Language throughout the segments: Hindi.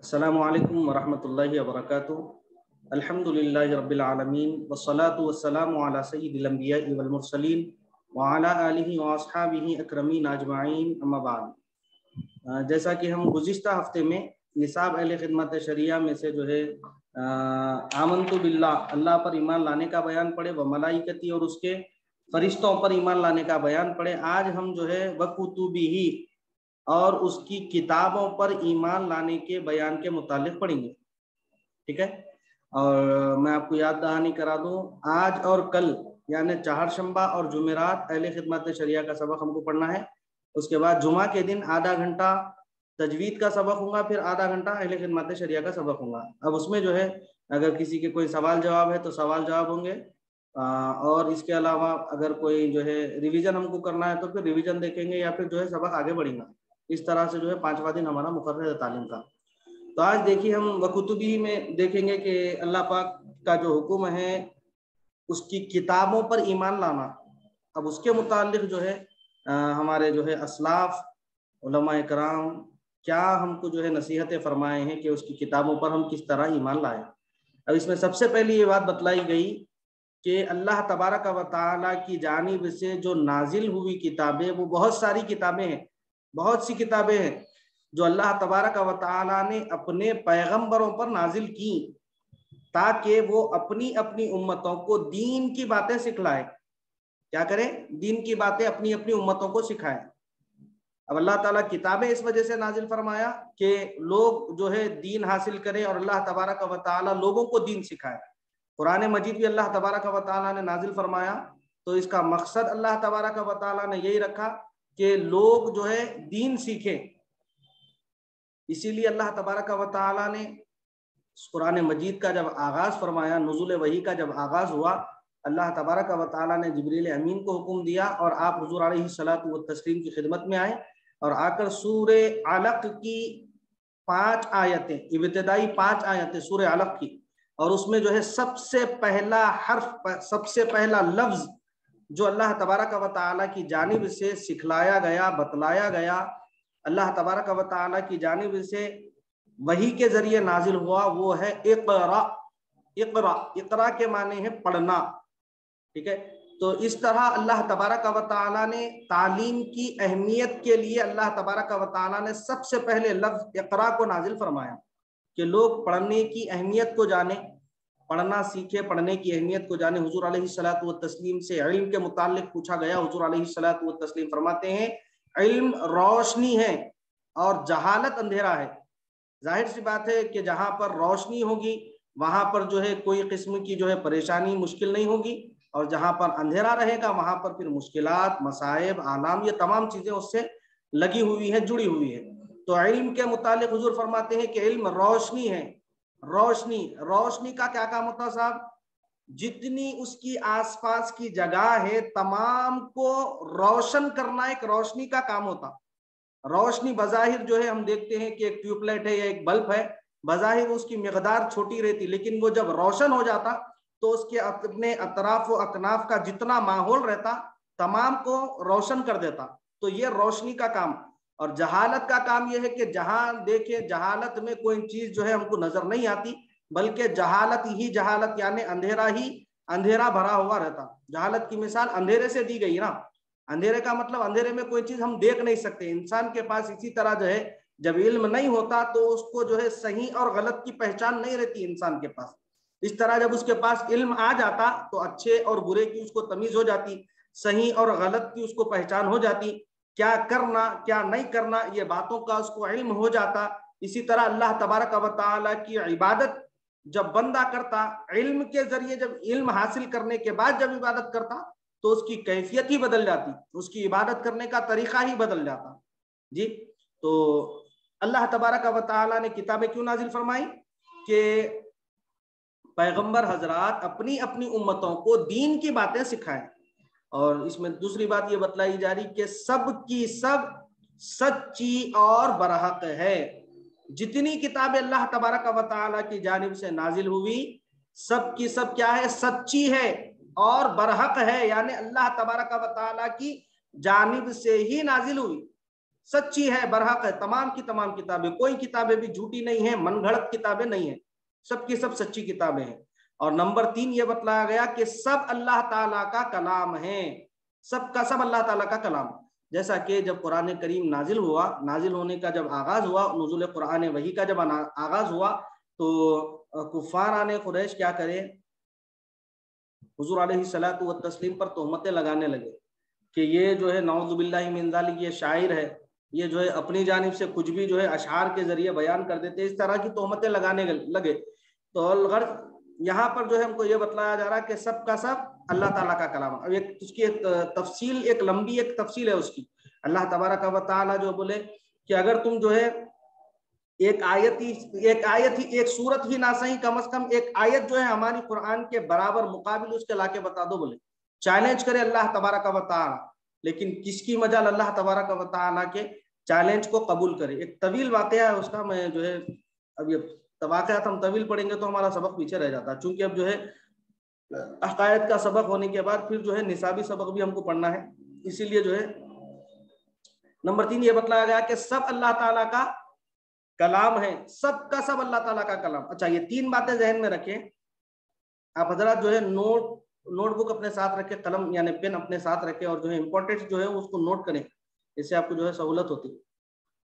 अस्सलामु अलैकुम वरहमतुल्लाहि वबरकातुहू। अल्हम्दुलिल्लाहि रब्बिल आलमीन वस्सलातु वस्सलामु अला सय्यिदिल अंबिया'i वल मुरसलीन व अला आलिहि व अस्हाबिहि अकरमीन अजमाइन अम्मा बाद। जैसा कि हम गुज़िश्ता हफ्ते में निसाब अहले खिदमत शरिया में से जो है आमन्तु बिल्लाह, अल्लाह पर ईमान लाने का बयान पढ़े, व मलाइकती और उसके फरिश्तों पर ईमान लाने का बयान पढ़े। आज हम जो है व कुतुबिही और उसकी किताबों पर ईमान लाने के बयान के मुतालिक पढ़ेंगे। ठीक है। और मैं आपको याद दहानी करा दूं, आज और कल यानी चाहरशंबा और जुमेरात अहले खिदमत शरिया का सबक हमको पढ़ना है। उसके बाद जुमा के दिन आधा घंटा तजवीद का सबक होगा, फिर आधा घंटा अहले खिदमत शरिया का सबक होगा। अब उसमें जो है अगर किसी के कोई सवाल जवाब है तो सवाल जवाब होंगे, और इसके अलावा अगर कोई जो है रिवीजन हमको करना है तो फिर रिवीजन देखेंगे, या फिर जो है सबक आगे बढ़ेगा। इस तरह से जो है 5वां दिन हमारा मुकर्रर है तालीम का। तो आज देखिए हम वकुतुबी में देखेंगे कि अल्लाह पाक का जो हुक्म है उसकी किताबों पर ईमान लाना। अब उसके मुतालिक जो है हमारे जो है असलाफ उलमा कराम क्या हमको जो है नसीहतें फरमाए हैं कि उसकी किताबों पर हम किस तरह ईमान लाएं। अब इसमें सबसे पहली ये बात बतलाई गई कि अल्लाह तबारक व तआला की जानिब से जो नाजिल हुई किताबें, वो बहुत सारी किताबें हैं, बहुत सी किताबें हैं जो अल्लाह तबारक व तआला ने अपने पैगंबरों पर नाजिल की, ताकि वो अपनी अपनी उम्मतों को दीन की बातें सिखलाए। क्या करें? दीन की बातें अपनी अपनी उम्मतों को सिखाएं। अब अल्लाह ताला किताबें इस वजह से नाजिल फरमाया कि लोग जो है दीन हासिल करें और अल्लाह तबारक व तआला लोगों को दीन सिखाए। कुरान मजीद भी अल्लाह तबारक व तआला ने नाजिल फरमाया, तो इसका मकसद अल्लाह तबारक व तआला ने यही रखा कि लोग जो है दीन सीखें। इसीलिए अल्लाह तबारक व तआला ने कुरान मजीद का जब आगाज फरमाया, नुज़ुल वही का जब आगाज हुआ, अल्लाह तबारक व तआला ने जिब्रील अमीन को हुक्म दिया और आप हुजूर अलैहिस्सलातु व तस्लीम की खिदमत में आए और आकर सूरे अलक की 5 आयतें, इब्तिदाई 5 आयतें सूरे अलक की, और उसमें जो है सबसे पहला हर्फ, सबसे पहला लफ्ज जो अल्लाह तबारक व तआला की जानिब से सिखलाया गया, बतलाया गया, अल्लाह तबारक व तआला की जानिब से वही के जरिए नाजिल हुआ, वो है इक़रा। इक़रा, इक़रा के माने है पढ़ना। ठीक है। तो इस तरह अल्लाह तबारक व तआला ने तालीम की अहमियत के लिए अल्लाह तबारक व तआला ने सबसे पहले लफ्ज इक़रा को नाजिल फरमाया कि लोग पढ़ने की अहमियत को जाने, पढ़ना सीखे, पढ़ने की अहमियत को जाने। हुजूर अलैहिस्सलातु व तस्लीम से इल्म के मुतालिक पूछा गया। हुजूर अलैहिस्सलातु व तस्लीम फरमाते हैं, इल्म रोशनी है और जहालत अंधेरा है। जाहिर सी बात है कि जहां पर रोशनी होगी वहां पर जो है कोई किस्म की जो है परेशानी, मुश्किल नहीं होगी, और जहां पर अंधेरा रहेगा वहां पर फिर मुश्किलात, मसाइब, आलाम, ये तमाम चीजें उससे लगी हुई है, जुड़ी हुई है। तो इल्म के मुतालिक हुजूर फरमाते हैं कि इल्म रोशनी है। रोशनी, रोशनी का क्या काम होता है साहब? जितनी उसकी आसपास की जगह है तमाम को रोशन करना एक रोशनी का काम होता। रोशनी बज़ाहिर जो है हम देखते हैं कि एक ट्यूबलाइट है या एक बल्ब है, बज़ाहिर उसकी मिकदार छोटी रहती, लेकिन वो जब रोशन हो जाता तो उसके अपने अतराफ व अकनाफ का जितना माहौल रहता तमाम को रोशन कर देता। तो ये रोशनी का काम। और जहालत का काम यह है कि जहां देखे जहालत में कोई चीज जो है हमको नजर नहीं आती, बल्कि जहालत ही जहालत यानी अंधेरा ही अंधेरा भरा हुआ रहता। जहालत की मिसाल अंधेरे से दी गई ना। अंधेरे का मतलब अंधेरे में कोई चीज हम देख नहीं सकते। इंसान के पास इसी तरह जो है जब इल्म नहीं होता तो उसको जो है सही और गलत की पहचान नहीं रहती इंसान के पास। इस तरह जब उसके पास इल्म आ जाता तो अच्छे और बुरे की उसको तमीज हो जाती, सही और गलत की उसको पहचान हो जाती, क्या करना क्या नहीं करना ये बातों का उसको इल्म हो जाता। इसी तरह अल्लाह तबारक व तआला की इबादत जब बंदा करता, इल्म के जरिए जब इल्म हासिल करने के बाद जब इबादत करता तो उसकी कैफियत ही बदल जाती, उसकी इबादत करने का तरीका ही बदल जाता। जी, तो अल्लाह तबारक व तआला ने किताबें क्यों नाजिल फरमाई कि पैगंबर हजरात अपनी अपनी उम्मतों को दीन की बातें सिखाएं। और इसमें दूसरी बात ये बतलाई जा रही कि सब की सब सच्ची और बरहक है। जितनी किताबें अल्लाह तबारक व तआला की जानिब से नाजिल हुई सब की सब क्या है? सच्ची है और बरहक है, यानी अल्लाह तबारक व तआला की जानिब से ही नाजिल हुई। सच्ची है, बरहक है, तमाम की तमाम किताबें, कोई किताबें भी झूठी नहीं है, मनगढ़ंत किताबें नहीं है, सबकी सब सच्ची किताबें हैं। और नंबर 3 ये बतलाया गया कि सब अल्लाह ताला का कलाम है, सब का सब अल्लाह ताला का कलाम। जैसा कि जब कुरान करीम नाजिल हुआ, नाजिल होने का जब आगाज हुआ, नुज़ुल कुरान वही का जब आगाज हुआ, तो कुफार आने कुरैश क्या करे, हुजूर अलैहिस्सलातु व तस्लीम पर तोहमतें लगाने लगे कि ये जो है नऊज़ुबिल्लाहि मिन ज़ालिक, ये शायर है, ये जो है अपनी जानिब से कुछ भी जो है अशआर के जरिए बयान कर देते, इस तरह की तोहमतें लगाने लगे। तो यहाँ पर जो है हमको ये बतलाया जा रहा है कि सब का सब अल्लाह ताला का कलाम। अब एक उसकी एक तफसील, एक लंबी एक तफसील है उसकी। अल्लाह तबारक व तआला जो बोले कि अगर तुम जो है एक आयत ही एक सूरत ही ना सही, कम से कम एक आयत जो है हमारी कुरान के बराबर मुकाबिल उसके लाके बता दो, बोले चैलेंज करे अल्लाह तबारक व तआला। लेकिन किसकी मजाल अल्लाह तबारक व तआला के चैलेंज को कबूल करे। एक तवील वाकया है उसका, मैं जो है अब ये वाकयात हम तवील पढ़ेंगे तो हमारा सबक पीछे रह जाता है, चूंकि अब जो है अकायद का सबक होने के बाद फिर जो है निसाबी सबक भी हमको पढ़ना है, इसीलिए जो है नंबर 3 ये बतलाया गया कि सब अल्लाह ताला का कलाम है, सबका सब अल्लाह ताला का कलाम। अच्छा, ये 3 बातें जहन में रखें आप हजरात, जो है नोटबुक अपने साथ रखें, कलम यानी पेन अपने साथ रखें, और जो है इंपॉर्टेंट जो है उसको नोट करें, इससे आपको जो है सहूलत होती।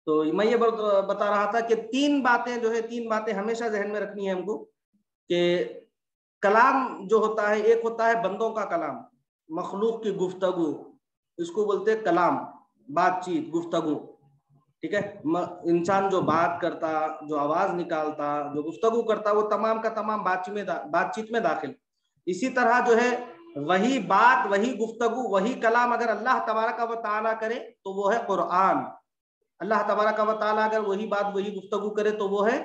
तो मैं ये बता रहा था कि 3 बातें जो है, 3 बातें हमेशा जहन में रखनी है हमको कि कलाम जो होता है, एक होता है बंदों का कलाम, मखलूक की गुफ्तगू, इसको बोलते हैं कलाम, बातचीत, गुफ्तगू, ठीक है। इंसान जो बात करता, जो आवाज निकालता, जो गुफ्तगू करता, वो तमाम का तमाम बातचीत में दाखिल। इसी तरह जो है वही बात, वही गुफ्तगू, वही कलाम अगर अल्लाह तबारक व तआला करे तो वो है कुरान। अल्लाह तबारक व तआला अगर वही बात, वही गुफ्तगू करे तो वो है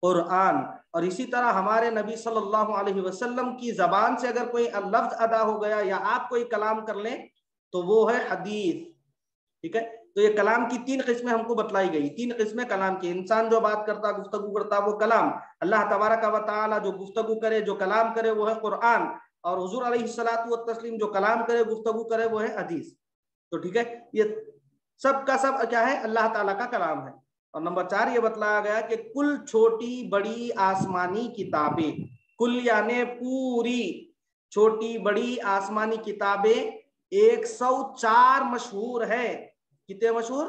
कुरान। और इसी तरह हमारे नबी सल्लल्लाहु अलैहि वसल्लम की जबान से अगर कोई लफ्ज अदा हो गया या आप कोई कलाम कर लें तो वो है हदीस, ठीक है। तो ये कलाम की 3 किस्में हमको बतलाई गई, 3 किस्में कलाम की। इंसान जो बात करता, गुफ्तगू करता, वो कलाम। अल्लाह तबारक व तआला जो गुफ्तगू करे, जो कलाम करे, वो है कुरान। और हुजूर अलैहिस्सलातु व तस्लीम जो कलाम करे, गुफ्तगू करे, वो है हदीस। तो ठीक है, ये सब का सब क्या है, अल्लाह ताला का कलाम है। और नंबर 4 ये बतलाया गया कि कुल छोटी बड़ी आसमानी किताबें, कुल यानी पूरी, छोटी बड़ी आसमानी किताबें 104 मशहूर है। कितने मशहूर?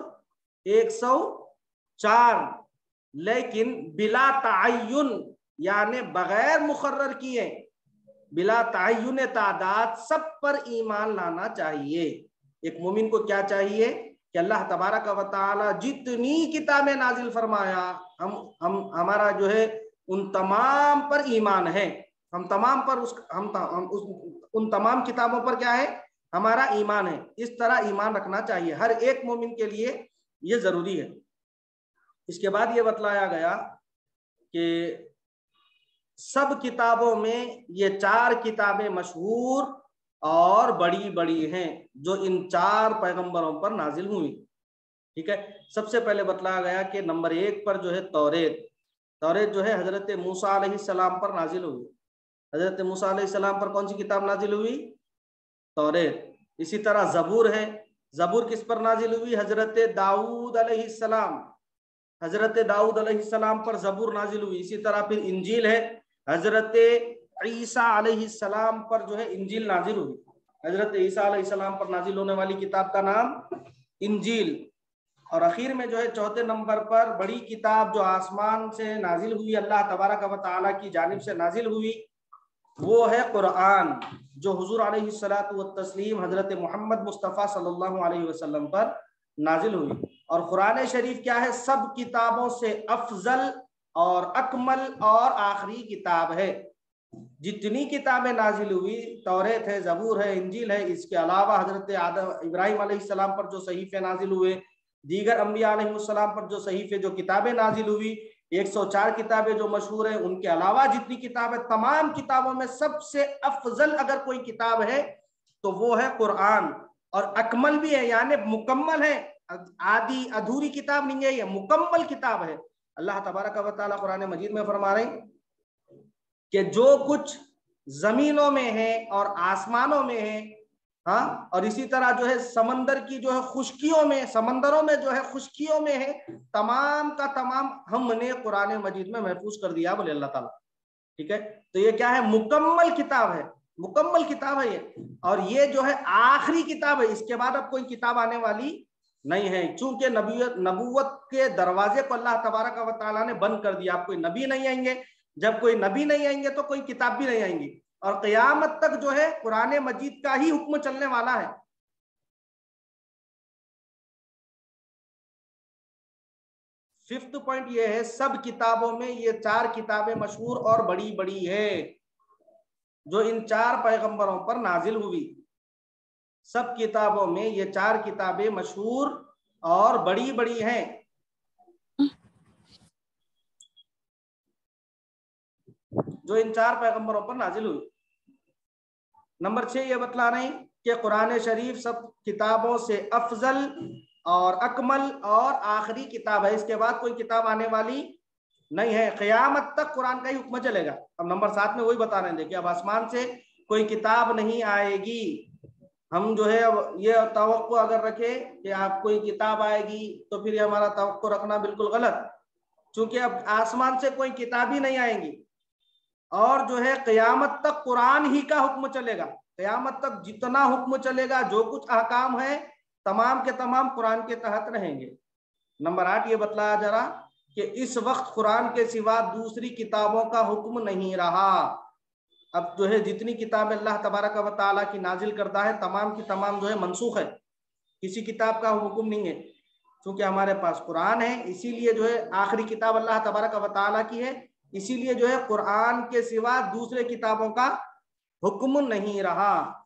104, लेकिन बिला तायुन यानी बगैर मुकर्रर किए, बिला तायुन तादाद सब पर ईमान लाना चाहिए। एक मोमिन को क्या चाहिए कि अल्लाह तबारक व तआला जितनी किताबें नाजिल फरमाया, हम हमारा जो है उन तमाम पर ईमान है। हम तमाम पर उन तमाम किताबों पर क्या है, हमारा ईमान है। इस तरह ईमान रखना चाहिए, हर एक मोमिन के लिए ये जरूरी है। इसके बाद ये बतलाया गया कि सब किताबों में ये 4 किताबें मशहूर और बड़ी बड़ी हैं जो इन 4 पैगंबरों पर नाजिल हुई, ठीक है। सबसे पहले बतलाया गया कि नंबर 1 पर जो है तौरेत, तौरेत जो है हजरत मूसा अलैहिस्सलाम पर नाजिल हुई। हजरत मूसा अलैहिस्सलाम पर कौन सी किताब नाजिल हुई? तौरेत। इसी तरह जबूर है, जबूर किस पर नाजिल हुई? हजरत दाऊद अलैहिस्सलाम, हजरत दाऊद अलैहिस्सलाम पर जबूर नाजिल हुई। इसी तरह फिर इंजील है, हजरत ईसा अलैहिस्सलाम पर जो है इंजील नाजिल हुई। हजरत ईसा अलैहिस्सलाम पर नाजिल होने वाली किताब का नाम इंजील। और आखिर में जो है 4थे नंबर पर बड़ी किताब जो आसमान से नाजिल हुई, अल्लाह तबारक व तआला की जानिब से नाजिल हुई, वो है कुरान, जो हुजूर अलैहिस्सलातु व तस्लीम हजरत मोहम्मद मुस्तफ़ा सल्लल्लाहु अलैहि वसल्लम पर नाजिल हुई। और कुरान शरीफ क्या है? सब किताबों से अफजल और अकमल और आखिरी किताब है। जितनी किताबें नाजिल हुई, तौरेत है, जबूर है, इंजील है, इसके अलावा हजरत आदम इब्राहिम अलैहिस्सलाम पर जो सहीफे नाजिल हुए, दीगर अंबिया अलैहिस्सलाम पर जो सहीफे जो किताबें नाजिल हुई, 104 किताबें जो मशहूर है, उनके अलावा जितनी किताबें, तमाम किताबों में सबसे अफजल अगर कोई किताब है तो वो है कुरान। और अकमल भी है, यानी मुकम्मल है, आधी अधूरी किताब नहीं है, ये मुकम्मल किताब है। अल्लाह तबारक व तआला कुरान मजीद में फरमा रहे हैं कि जो कुछ जमीनों में है और आसमानों में है, हाँ, और इसी तरह जो है समंदर की जो है खुश्कियों में, समंदरों में जो है खुश्कियों में है, तमाम का तमाम हमने कुरान मजीद में महफूज कर दिया बोले अल्लाह ताला। ठीक है, तो ये क्या है, मुकम्मल किताब है, मुकम्मल किताब है ये। और ये जो है आखिरी किताब है, इसके बाद अब कोई किताब आने वाली नहीं है, चूंकि नबूवत के दरवाजे को अल्लाह तबारक व तआला ने बंद कर दिया। अब कोई नबी नहीं आएंगे, जब कोई नबी नहीं आएंगे तो कोई किताब भी नहीं आएंगी, और क़यामत तक जो है कुरान मजीद का ही हुक्म चलने वाला है। फिफ्थ पॉइंट ये है, सब किताबों में ये 4 किताबें मशहूर और बड़ी बड़ी है जो इन 4 पैगंबरों पर नाजिल हुई। सब किताबों में ये 4 किताबें मशहूर और बड़ी बड़ी हैं जो इन 4 पैगंबरों पर नाजिल हुई। नंबर 6 ये बतला रहे हैं कि कुरान शरीफ सब किताबों से अफजल और अकमल और आखिरी किताब है, इसके बाद कोई किताब आने वाली नहीं है, क़यामत तक कुरान का ही हुक्म चलेगा। अब नंबर 7 में वही बता रहे हैं, देखिए अब आसमान से कोई किताब नहीं आएगी। हम जो है अब ये तवक्को अगर रखे कि आप कोई किताब आएगी तो फिर हमारा तवक्को रखना बिल्कुल गलत, क्योंकि अब आसमान से कोई किताब ही नहीं आएंगी और जो है क़यामत तक कुरान ही का हुक्म चलेगा। क़यामत तक जितना हुक्म चलेगा, जो कुछ अहकाम है, तमाम के तमाम कुरान के तहत रहेंगे। नंबर 8 ये बतलाया जा रहा कि इस वक्त कुरान के सिवा दूसरी किताबों का हुक्म नहीं रहा। अब जो है जितनी किताब अल्लाह तबारक व तआला की नाजिल करता है, तमाम की तमाम जो है मनसूख है, किसी किताब का हुक्म नहीं है। क्योंकि हमारे पास कुरान है, इसीलिए जो है आखिरी किताब अल्लाह तबारक व तआला की है, इसीलिए जो है कुरान के सिवा दूसरे किताबों का हुक्म नहीं रहा।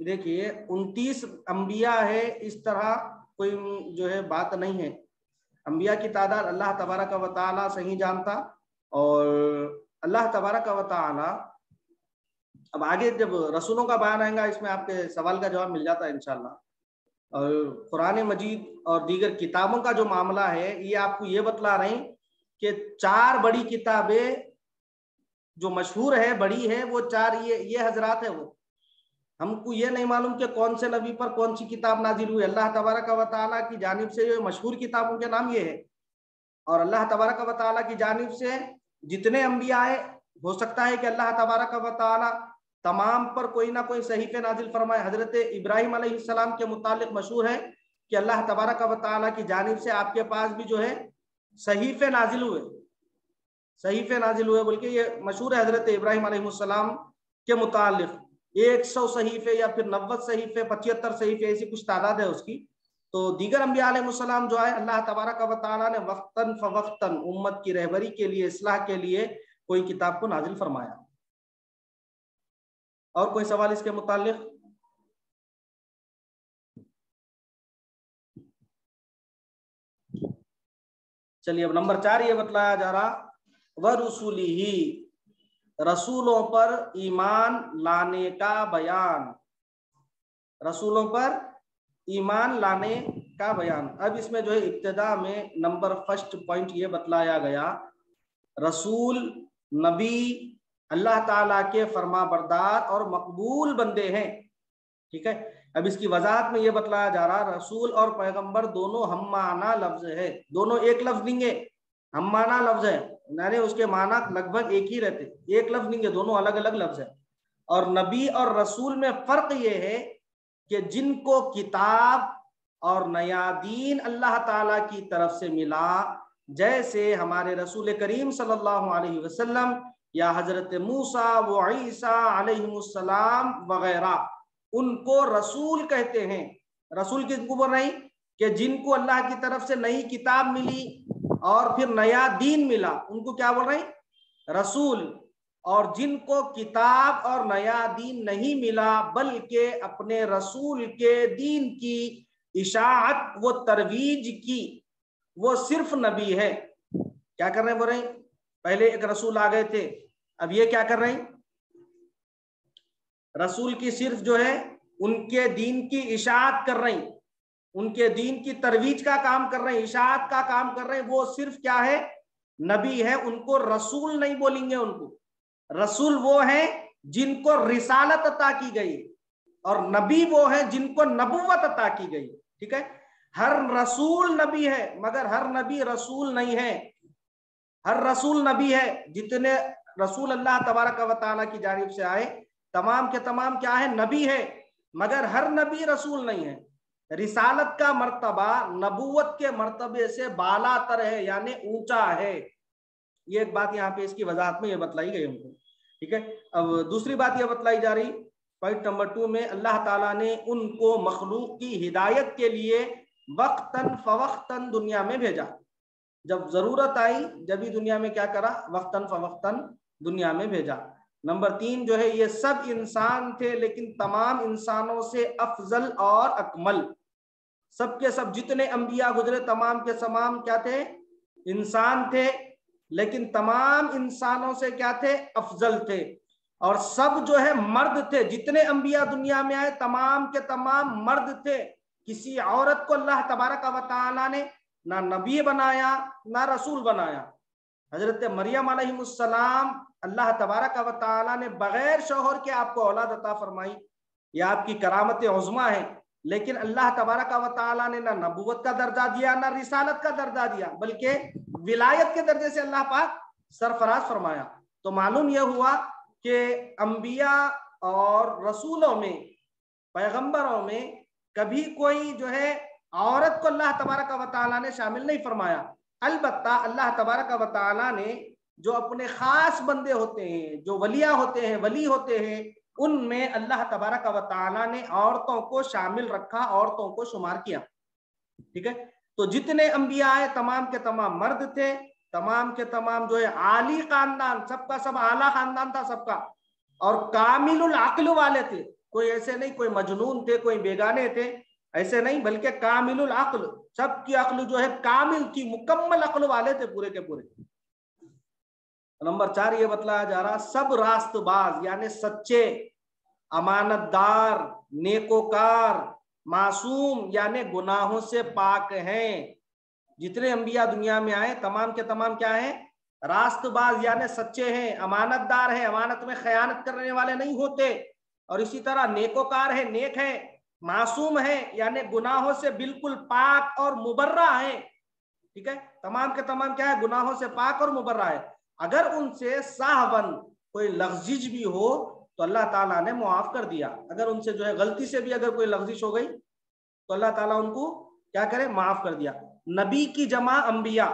देखिए 29 अंबिया है, इस तरह कोई जो है बात नहीं है। अंबिया की तादाद अल्लाह तबारक व तआला सही जानता, और अल्लाह तबारक व तआला, अब आगे जब रसूलों का बयान आएगा इसमें आपके सवाल का जवाब मिल जाता है इंशाल्लाह। और कुरान मजीद और दीगर किताबों का जो मामला है, ये आपको ये बतला रहे हैं कि 4 बड़ी किताबें जो मशहूर है, बड़ी है, वो 4 ये हजरात है। वो हमको ये नहीं मालूम कि कौन से नबी पर कौन सी किताब नाजिल हुई। अल्लाह तबारक व तआला की जानिब से जो मशहूर किताबों के नाम ये है, और अल्लाह तबारक व तआला की जानिब से जितने अंबिया आए, हो सकता है कि अल्लाह तबारक व तआला तमाम पर कोई ना कोई सहीफे नाजिल फरमाए। हजरत इब्राहिम अलैहिस्सलाम के मुतालिक मशहूर है कि अल्लाह तबारक व तआला की जानिब से आपके पास भी जो है सहीफे नाजिल हुए, सहीफे नाजिल हुए बोल के ये मशहूर है हजरत इब्राहिम अलैहिस्सलाम के मुतालिक। 100 सहीफे या फिर 90 सहीफे, 75 सहीफे, ऐसी कुछ तादाद है उसकी। तो दीगर अंबिया अलैहिस्सलाम जो है, अल्लाह तबारक व तआला ने वक्तन फवक्तन उम्मत की रहबरी के लिए, इस्लाह के लिए कोई किताब को नाजिल फरमाया। और कोई सवाल इसके मुतालिक? चलिए अब नंबर 4 ये बतलाया जा रहा, व रसूलिही, रसूलों पर ईमान लाने का बयान, रसूलों पर ईमान लाने का बयान। अब इसमें जो है इब्तिदा में नंबर फर्स्ट पॉइंट ये बतलाया गया, रसूल नबी अल्लाह ताला के फरमा बरदार और मकबूल बंदे हैं। ठीक है, अब इसकी वजाहत में ये बतलाया जा रहा, रसूल और पैगंबर दोनों हममाना लफ्ज है, दोनों एक लफ्ज नहीं है, हममाना लफ्ज है, यानी उसके माना लगभग एक ही रहते, एक लफ्ज नहीं है, दोनों अलग अलग लफ्ज है। और नबी और रसूल में फर्क ये है कि जिनको किताब और नया दीन अल्लाह ताला की तरफ से मिला, जैसे हमारे रसूल करीम सल्लल्लाहु अलैहि वसल्लम या हजरत मूसा व ईसा अलैहिमुस्सलाम वगैरह, उनको रसूल कहते हैं। रसूल किसको बोल रहे हैं कि जिनको अल्लाह की तरफ से नई किताब मिली और फिर नया दीन मिला, उनको क्या बोल रहे हैं? रसूल। और जिनको किताब और नया दीन नहीं मिला, बल्कि अपने रसूल के दीन की इशाअत वो तरवीज की, वो सिर्फ नबी है। क्या कर रहे हैं? बोल रहे हैं पहले एक रसूल आ गए थे, अब ये क्या कर रहे हैं? रसूल की सिर्फ जो है उनके दीन की इशाअत कर रहे हैं, उनके दीन की तरवीज का काम कर रहे हैं, इशाअत का काम कर रहे हैं। वो सिर्फ क्या है? नबी है उनको रसूल नहीं बोलेंगे। उनको रसूल वो है जिनको रिसालत अता की गई, और नबी वो है जिनको नबुव्वत अता की गई। ठीक है, हर रसूल नबी है मगर हर नबी रसूल नहीं है। हर रसूल नबी है, जितने रसूल अल्लाह तबारक व तआला की जानिब से आए तमाम के तमाम क्या है, नबी है, मगर हर नबी रसूल नहीं है। रिसालत का मर्तबा नबुवत के मर्तबे से बालातर है, यानी ऊंचा है। ये एक बात यहाँ पे इसकी वजाहत में ये बतलाई गई हमको। ठीक है, अब दूसरी बात ये बतलाई जा रही पॉइंट नंबर 2 में, अल्लाह ताला ने उनको मखलूक की हिदायत के लिए वक्तन फवक्तन दुनिया में भेजा। जब जरूरत आई जब ही दुनिया में क्या करा, वक्तन फवक्तन दुनिया में भेजा। नंबर 3 जो है, ये सब इंसान थे लेकिन तमाम इंसानों से अफजल और अकमल। सबके सब जितने अंबिया गुजरे तमाम के तमाम क्या थे, इंसान थे, लेकिन तमाम इंसानों से क्या थे, अफजल थे। और सब जो है मर्द थे, जितने अंबिया दुनिया में आए तमाम के तमाम मर्द थे। किसी औरत को अल्लाह तबारक व तआला ने ना नबी बनाया ना रसूल बनाया। हजरत मरियम अलैहिस्सलाम अल्लाह तबारक व तआला ने बगैर शौहर के आपको औलाद अता फरमाई, यह आपकी करामत उज़्मा है। लेकिन अल्लाह तबारक व तआला ने ना नबुवत का दर्जा दिया ना रिसालत का दर्जा दिया, बल्कि विलायत के दर्जे से अल्लाह पाक सरफराज फरमाया। तो मालूम यह हुआ कि अंबिया और रसूलों में, पैगंबरों में कभी कोई जो है औरत को अल्लाह तबारक व तआला ने शामिल नहीं फरमाया। अलबत्ता अल्लाह तबारक व तआला ने जो अपने खास बंदे होते हैं, जो वलिया होते हैं, वली होते हैं, उनमें अल्लाह तबारक व तआला ने औरतों को शामिल रखा, औरतों को शुमार किया। ठीक है, तो जितने अंबिया आए तमाम के तमाम मर्द थे, तमाम के तमाम जो है आली खानदान, सबका सब आला खानदान था सबका, और कामिलुल अक्ल वाले थे। कोई ऐसे नहीं कोई मजनून थे, कोई बेगाने थे, ऐसे नहीं, बल्कि कामिलुल अक्ल, सबकी अक्ल जो है कामिल थी, मुकम्मल अक्ल वाले थे पूरे के पूरे। नंबर 4 ये बतलाया जा रहा, सब रास्तबाज यानी सच्चे, अमानतदार, नेकोकार, मासूम यानी गुनाहों से पाक हैं। जितने अंबिया दुनिया में आए तमाम के तमाम क्या है, रास्तबाज यानी सच्चे हैं, अमानतदार है, अमानत में खयानत करने वाले नहीं होते, और इसी तरह नेकोकार है, नेक है, मासूम है यानी गुनाहों से बिल्कुल पाक और मुबर्रा है। ठीक है, तमाम के तमाम क्या है, गुनाहों से पाक और मुबर्रा है। अगर उनसे साहवन कोई लफ्जिज भी हो तो अल्लाह ताला ने मुआफ कर दिया। अगर उनसे जो है गलती से भी अगर कोई लफ्जिश हो गई तो अल्लाह ताला उनको क्या करे, माफ कर दिया। नबी की जमा अंबिया,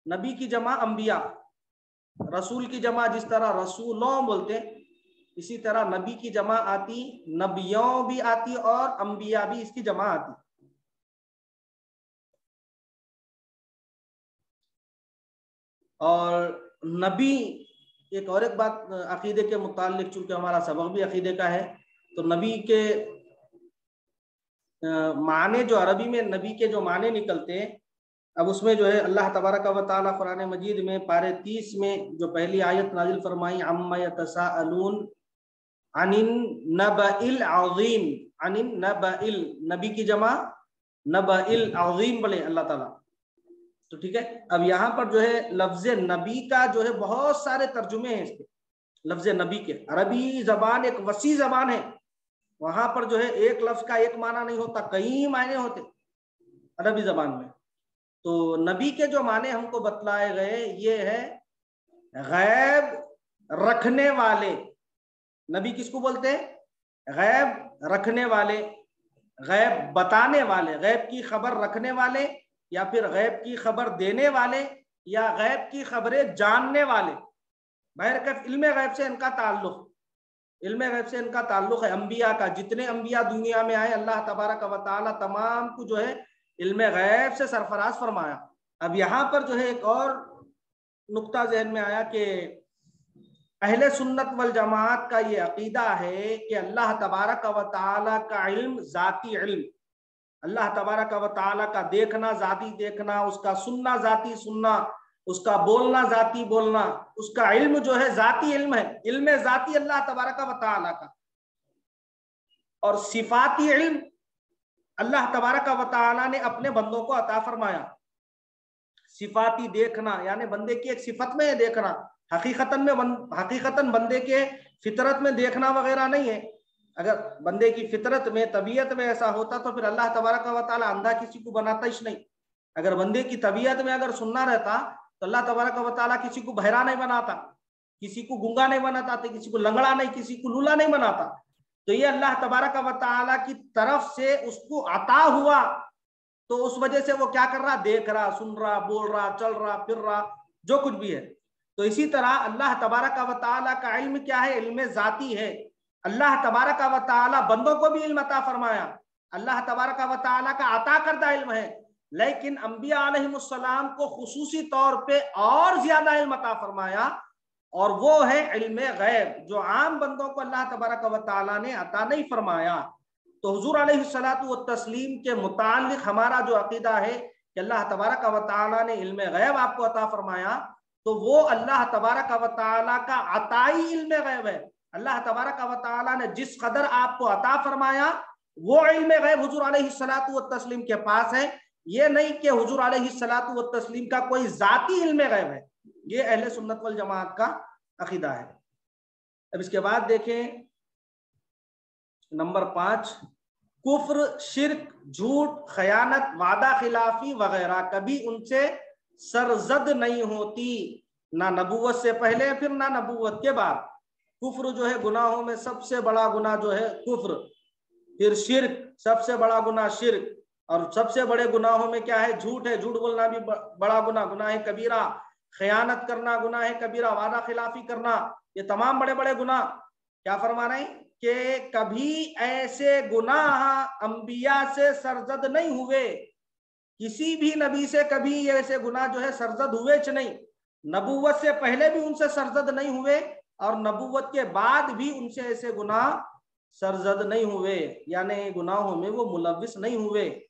नबी की जमा अंबिया, रसूल की जमा जिस तरह रसूलों बोलते इसी तरह नबी की जमा आती, नबियों भी आती और अंबिया भी इसकी जमा आती। और नबी, एक और एक बात अकीदे के मुतालिक, चूंकि हमारा सबक भी अकीदे का है, तो नबी के माने जो अरबी में नबी के जो माने निकलते हैं, अब उसमें जो है अल्लाह तबारक व तआला कुरान मजीद में पारे 30 में जो पहली आयत नाजिल फरमाई, अम्मा यतसाअलून अनिन नबइल अज़ीम, अनिन नबइल, नबी की जमा नबइल अज़ीम बोले अल्लाह ताला। तो ठीक है, अब यहाँ पर जो है लफ्ज नबी का जो है बहुत सारे तर्जुमे हैं इसके। लफ्ज नबी के, अरबी जबान एक वसी जबान है, वहां पर जो है एक लफ्ज का एक माना नहीं होता, कई मायने होते अरबी जबान में। तो नबी के जो माने हमको बतलाए गए ये है गैब रखने वाले। नबी किसको बोलते हैं, गैब रखने वाले, गैब बताने वाले, गैब की खबर रखने वाले, या फिर गैब की खबर देने वाले, या गैब की खबरें जानने वाले। बहरकैफ इल्म गैब से इनका ताल्लुक, इल्म गैब से इनका ताल्लुक है अंबिया का। जितने अंबिया दुनिया में आए अल्लाह तबारक व तआला तमाम को जो है इल्म गैब से सरफराज फरमाया। अब यहाँ पर जो है एक और नुक्ता जहन में आया कि अहले सुन्नत वल जमात का ये अकीदा है कि अल्लाह तबारक व तआला का इल्म ज़ाती इल्म, अल्लाह तबारक व तआला का देखना ज़ाती देखना, उसका सुनना ज़ाती सुनना, उसका बोलना ज़ाती बोलना, उसका इल्म जो है ज़ाती इल्म है, इल्म ज़ाती अल्लाह तबारक व तआला का। और सिफाती इल्म अल्लाह तबारक व तआला ने अपने बंदों को अता फरमाया। सिफाती देखना, यानी बंदे की एक सिफत में है देखना, हकीकतन बंदे के फितरत में देखना वगैरह नहीं है। अगर बंदे की फितरत में, तबीयत में ऐसा होता तो फिर अल्लाह तबारक व तआला अंधा किसी को बनाता ही नहीं। अगर बंदे की तबीयत में अगर सुनना रहता तो अल्लाह तबारक व तआला किसी को बहरा नहीं बनाता, किसी को गूंगा नहीं बनाता, किसी को लंगड़ा नहीं, किसी को लूला नहीं बनाता। तो ये अल्लाह तबारक व तआला की तरफ से उसको अता हुआ, तो उस वजह से वो क्या कर रहा, देख रहा, सुन रहा, बोल रहा, चल रहा, फिर रहा, जो कुछ भी है। तो इसी तरह अल्लाह तबारक व तआला का इल्म क्या है, इल्म जाती है। अल्लाह तबारक व तआला बंदों को भी इल्म अता फरमाया, अल्लाह तबारक व तआला का अता करदा इल्म है, लेकिन अंबिया अलैहिमुस्सलाम को खुसूसी तौर पे और ज्यादा इल्म अता फरमाया, और वो है इल्म गैब, जो आम बंदों को अल्लाह तबारक व तआला ने अता नहीं फरमाया। तो हुजूर अलैहिस्सलातु व तस्लीम के मुताल्लिक हमारा जो अकीदा है कि अल्लाह तबारक व तआला ने इल्म गैब आपको अता फरमाया, तो वो अल्लाह तबारक व तआला का अताई इल्म गैब है। अल्लाह तबारक व तआला ने जिस कदर आपको अता फरमाया वो इल्म गैब हुजूर अलैहिस्सलातु व तस्लीम के पास है। ये नहीं कि हुजूर अलैहिस्सलातु व तस्लीम का कोई जाती इल्म गैब है। ये अहले सुन्नत वल जमात का अकीदा है। अब इसके बाद देखें नंबर 5, कुफ्र, शिर्क, झूठ, खयानत, वादा खिलाफी वगैरह कभी उनसे सरजद नहीं होती, ना नबूवत से पहले फिर ना नबूवत के बाद। कुफ्र जो है गुनाहों में सबसे बड़ा गुनाह जो है कुफ्र, फिर शिर्क सबसे बड़ा गुनाह शिर्क, और सबसे बड़े गुनाहों में क्या है, झूठ है, झूठ बोलना भी बड़ा गुनाह, गुनाह है कबीरा, खयानत करना गुनाह है कबीरा, वादा खिलाफी करना, ये तमाम बड़े बड़े गुनाह। क्या फरमा रहे हैं कि कभी ऐसे गुनाह अंबिया से सरजद नहीं हुए, किसी भी नबी से कभी ऐसे गुनाह जो है सरजद हुए च नहीं, नबूवत से पहले भी उनसे सरजद नहीं हुए और नबूवत के बाद भी उनसे ऐसे गुनाह सरजद नहीं हुए, यानी गुनाहों में वो मुलव्विस नहीं हुए।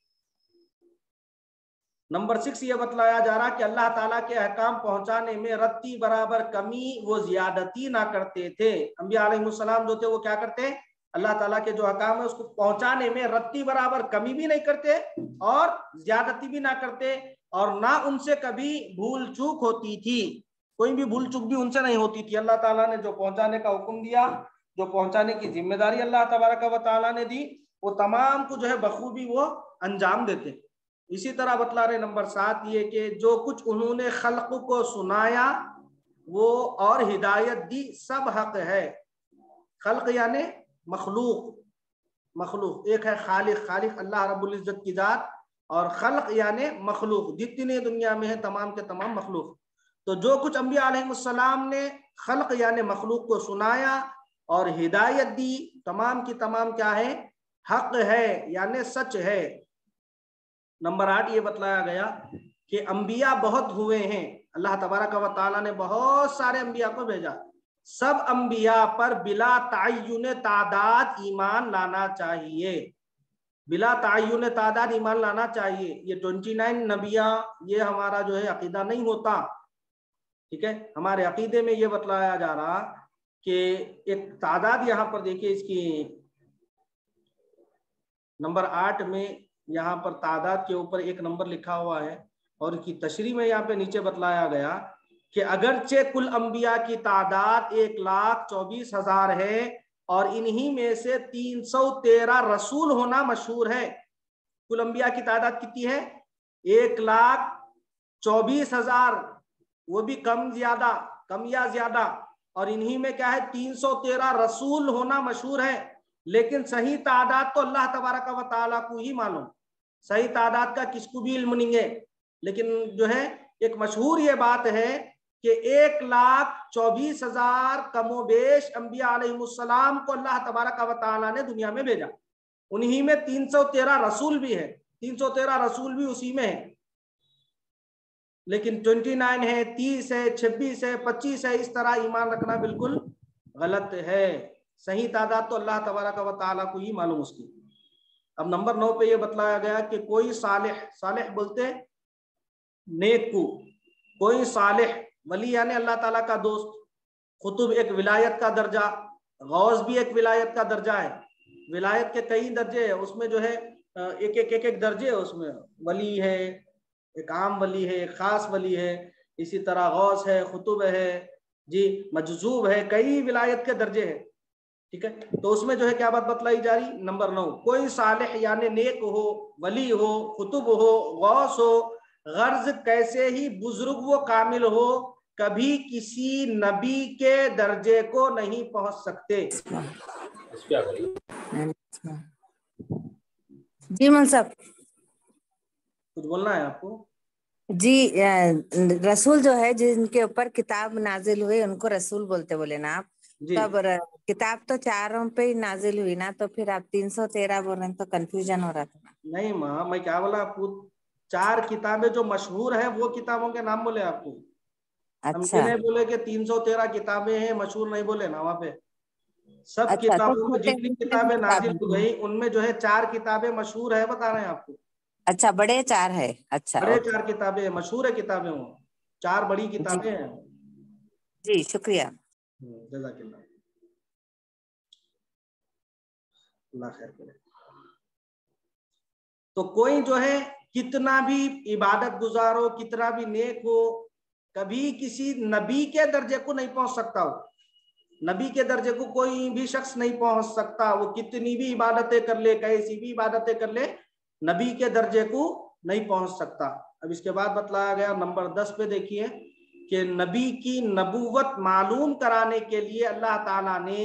नंबर 6 ये बतलाया जा रहा कि अल्लाह ताला के अहकाम पहुंचाने में रत्ती बराबर कमी वो ज्यादती ना करते थे। अंबिया अलैहिस्सलाम जो थे वो क्या करते, अल्लाह ताला के जो अहकाम है उसको पहुंचाने में रत्ती बराबर कमी भी नहीं करते और ज्यादती भी ना करते, और ना उनसे कभी भूल चूक होती थी, कोई भी भूल चूक भी उनसे नहीं होती थी। अल्लाह ताला ने जो पहुंचाने का हुक्म दिया, जो पहुंचाने की जिम्मेदारी अल्लाह तबारक व तआला ने दी, वो तमाम को जो है बखूबी वो अंजाम देते। इसी तरह बतला रहे नंबर 7 ये कि जो कुछ उन्होंने खल्क को सुनाया वो और हिदायत दी सब हक है। खल्क यानी मखलूक, मखलूक एक है खालिक, खालिक अल्लाह रब्बुल इज्जत की जात, और खल्क यानी मखलूक, जितनी दुनिया में है तमाम के तमाम मखलूक। तो जो कुछ अंबिया अलैहिस्सलाम ने खल्क यानी मखलूक को सुनाया और हिदायत दी, तमाम की तमाम क्या है, हक है यानी सच है। नंबर 8 ये बतलाया गया कि अंबिया बहुत हुए हैं, अल्लाह तबारक व तआला ने बहुत सारे अंबिया को भेजा, सब अंबिया पर बिला तायुन तादाद ईमान लाना चाहिए, बिला तायुन तादाद ईमान लाना चाहिए। ये 29 नबिया ये हमारा जो है अकीदा नहीं होता, ठीक है। हमारे अकीदे में ये बतलाया जा रहा कि एक तादाद, यहाँ पर देखिए इसकी नंबर 8 में यहाँ पर तादाद के ऊपर एक नंबर लिखा हुआ है, और इसकी तशरीह में यहाँ पे नीचे बतलाया गया कि अगरचे कुल अंबिया की तादाद 1,24,000 है और इन्हीं में से 313 रसूल होना मशहूर है। कुल अंबिया की तादाद कितनी है, 1,24,000, वो भी कम ज्यादा, कम या ज्यादा, और इन्हीं में क्या है 313 रसूल होना मशहूर है। लेकिन सही तादाद तो अल्लाह तबारक व तआला को ही मालूम, सही तादाद का किसको भी इल्म नहीं है। लेकिन जो है एक मशहूर ये बात है कि 1,24,000 कमोबेश अंबिया अलैहिस्सलाम को अल्लाह तबारक व तआला ने दुनिया में भेजा, उन्हीं में 313 रसूल भी है, 313 रसूल भी उसी में है। लेकिन 29 है, 30 है, 26 है, 25 है, इस तरह ईमान रखना बिल्कुल गलत है। सही तादाद तो अल्लाह तबारक व तआला को ही मालूम उसकी। अब नंबर 9 पे ये बतलाया गया कि कोई सालिह, सालिह बोलते नेक को, कोई सालिह वली यानी अल्लाह ताला का दोस्त, खुतुब एक विलायत का दर्जा, गौस भी एक विलायत का दर्जा है, विलायत के कई दर्जे है, उसमें जो है एक एक दर्जे है, उसमें वली है, एक आम वली है, एक खास वली है, इसी तरह गौस है, खुतुब है जी, मजजूब है, कई विलायत के दर्जे हैं। ठीक है, तो उसमें जो है क्या बात बतलाई जा रही, नंबर 9, कोई सालिह यानी नेक हो, वली हो, खुतुब हो, गौस हो, गर्ज कैसे ही बुजुर्ग वो कामिल हो, कभी किसी नबी के दर्जे को नहीं पहुंच सकते। जी मौलवी साहब, कुछ बोलना है आपको? जी रसूल जो है जिनके ऊपर किताब नाजिल हुई उनको रसूल बोलते बोले ना आप। जी तो अब किताब तो चारों पे ही नाजिल हुई ना, तो फिर आप 313 बोल रहे हैं, तो कंफ्यूजन हो रहा था ना। नहीं माँ, मैं क्या बोला आपको, 4 किताबें जो मशहूर है वो किताबों के नाम बोले आपको। हम ये अच्छा नहीं बोले कि 313 किताबें हैं, मशहूर नहीं बोले ना वहां पे। सब अच्छा, तो किताबों में छोटे जितनी जितने भी किताबें किताब नाजिल हो है। गई उनमें जो है 4 किताबें मशहूर है, बता रहे हैं आपको। अच्छा, बड़े 4 है। अच्छा, बड़े ओके। 4 किताबें मशहूर है, किताबें वो 4 बड़ी जी किताबें हैं। जी, शुक्रिया। जज़ाकल्लाह, अल्लाह खैर करे। तो कोई जो है कितना भी इबादत गुजार हो, कितना भी नेक हो, कभी किसी नबी के दर्जे को नहीं पहुंच सकता हो। नबी के दर्जे को कोई भी शख्स नहीं पहुंच सकता, वो कितनी भी इबादतें कर ले, कैसी भी इबादतें कर ले, नबी के दर्जे को नहीं पहुंच सकता। अब इसके बाद बतलाया गया नंबर 10 पे देखिए कि नबी की नबूवत मालूम कराने के लिए अल्लाह ताला ने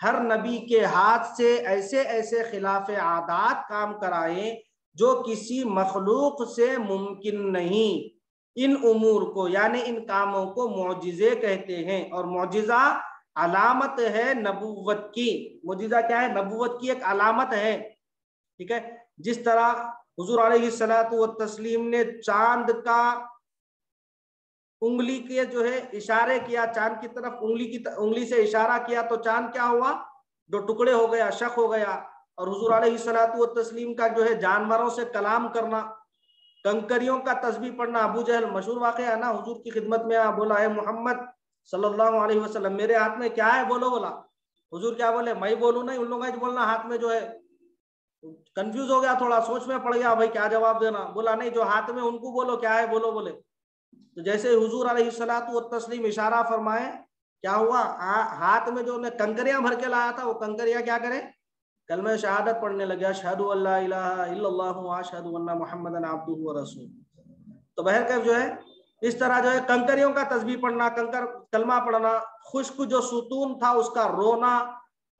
हर नबी के हाथ से ऐसे ऐसे खिलाफ आदात काम कराए जो किसी मखलूक से मुमकिन नहीं। इन उमूर को यानी इन कामों को मौजिजे कहते हैं, और मौजिजा अलामत है नबूवत की। मौजिजा क्या है? नबूवत की एक अलामत है। ठीक है, जिस तरह हुजूर अलैहिस्सलातु व तस्लीम ने चांद का उंगली के जो है इशारे किया, चांद की तरफ उंगली से इशारा किया तो चांद क्या हुआ? 2 टुकड़े हो गया, शक हो गया। और हुजूर अलैहिस्सलातु व तस्लीम का जो है जानवरों से कलाम करना, कंकरियों का तस्बीह पढ़ना। अबू जहल मशहूर वाक़या है ना, हुजूर की खिदमत में बोला है मोहम्मद सल्लल्लाहु अलैहि वसल्लम मेरे हाथ में क्या है, बोलो। बोला हुजूर क्या बोले? मैं बोलूं नहीं, उन लोगों ने बोलना हाथ में जो है। कंफ्यूज हो गया, थोड़ा सोच में पड़ गया भाई क्या जवाब देना। बोला नहीं, जो हाथ में उनको बोलो क्या है, बोलो बोले। तो जैसे हुजूर अलैहिस्सलातु व तस्लीम इशारा फरमाए, क्या हुआ? हाथ में जो उन्हें कंकरियां भर के लाया था, वो कंकरियां क्या करे? कलमे शहादत पढ़ने लगे, अशहदु अल्ला इलाहा इल्लल्लाहु व अशहदु अन्ना मुहम्मदन अब्दुहु व रसूलुहु। तो बहरकैफ जो है इस तरह जो है कंकरियों का तस्बीह पढ़ना, कंकर कलमा पढ़ना, खुश्क जो सुतून था उसका रोना,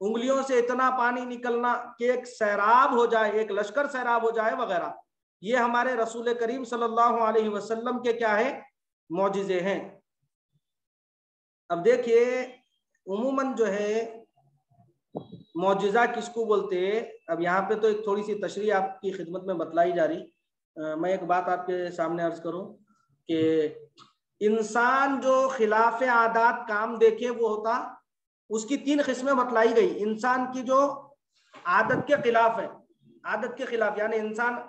उंगलियों से इतना पानी निकलना कि एक सैराब हो जाए, एक लश्कर सैराब हो जाए वगैरह, ये हमारे रसूल करीम सल्लल्लाहु अलैहि वसल्लम के क्या है? मौजिजे हैं। अब देखिए उमूमन जो है मौजिजा किसको बोलते हैं? अब यहाँ पे तो एक थोड़ी सी तशरीह आपकी खिदमत में बतलाई जा रही। मैं एक बात आपके सामने अर्ज करूं कि इंसान जो खिलाफ आदात काम देखे वो होता, उसकी 3 किस्में बतलाई गई। इंसान की जो आदत के खिलाफ है, आदत के खिलाफ यानी इंसान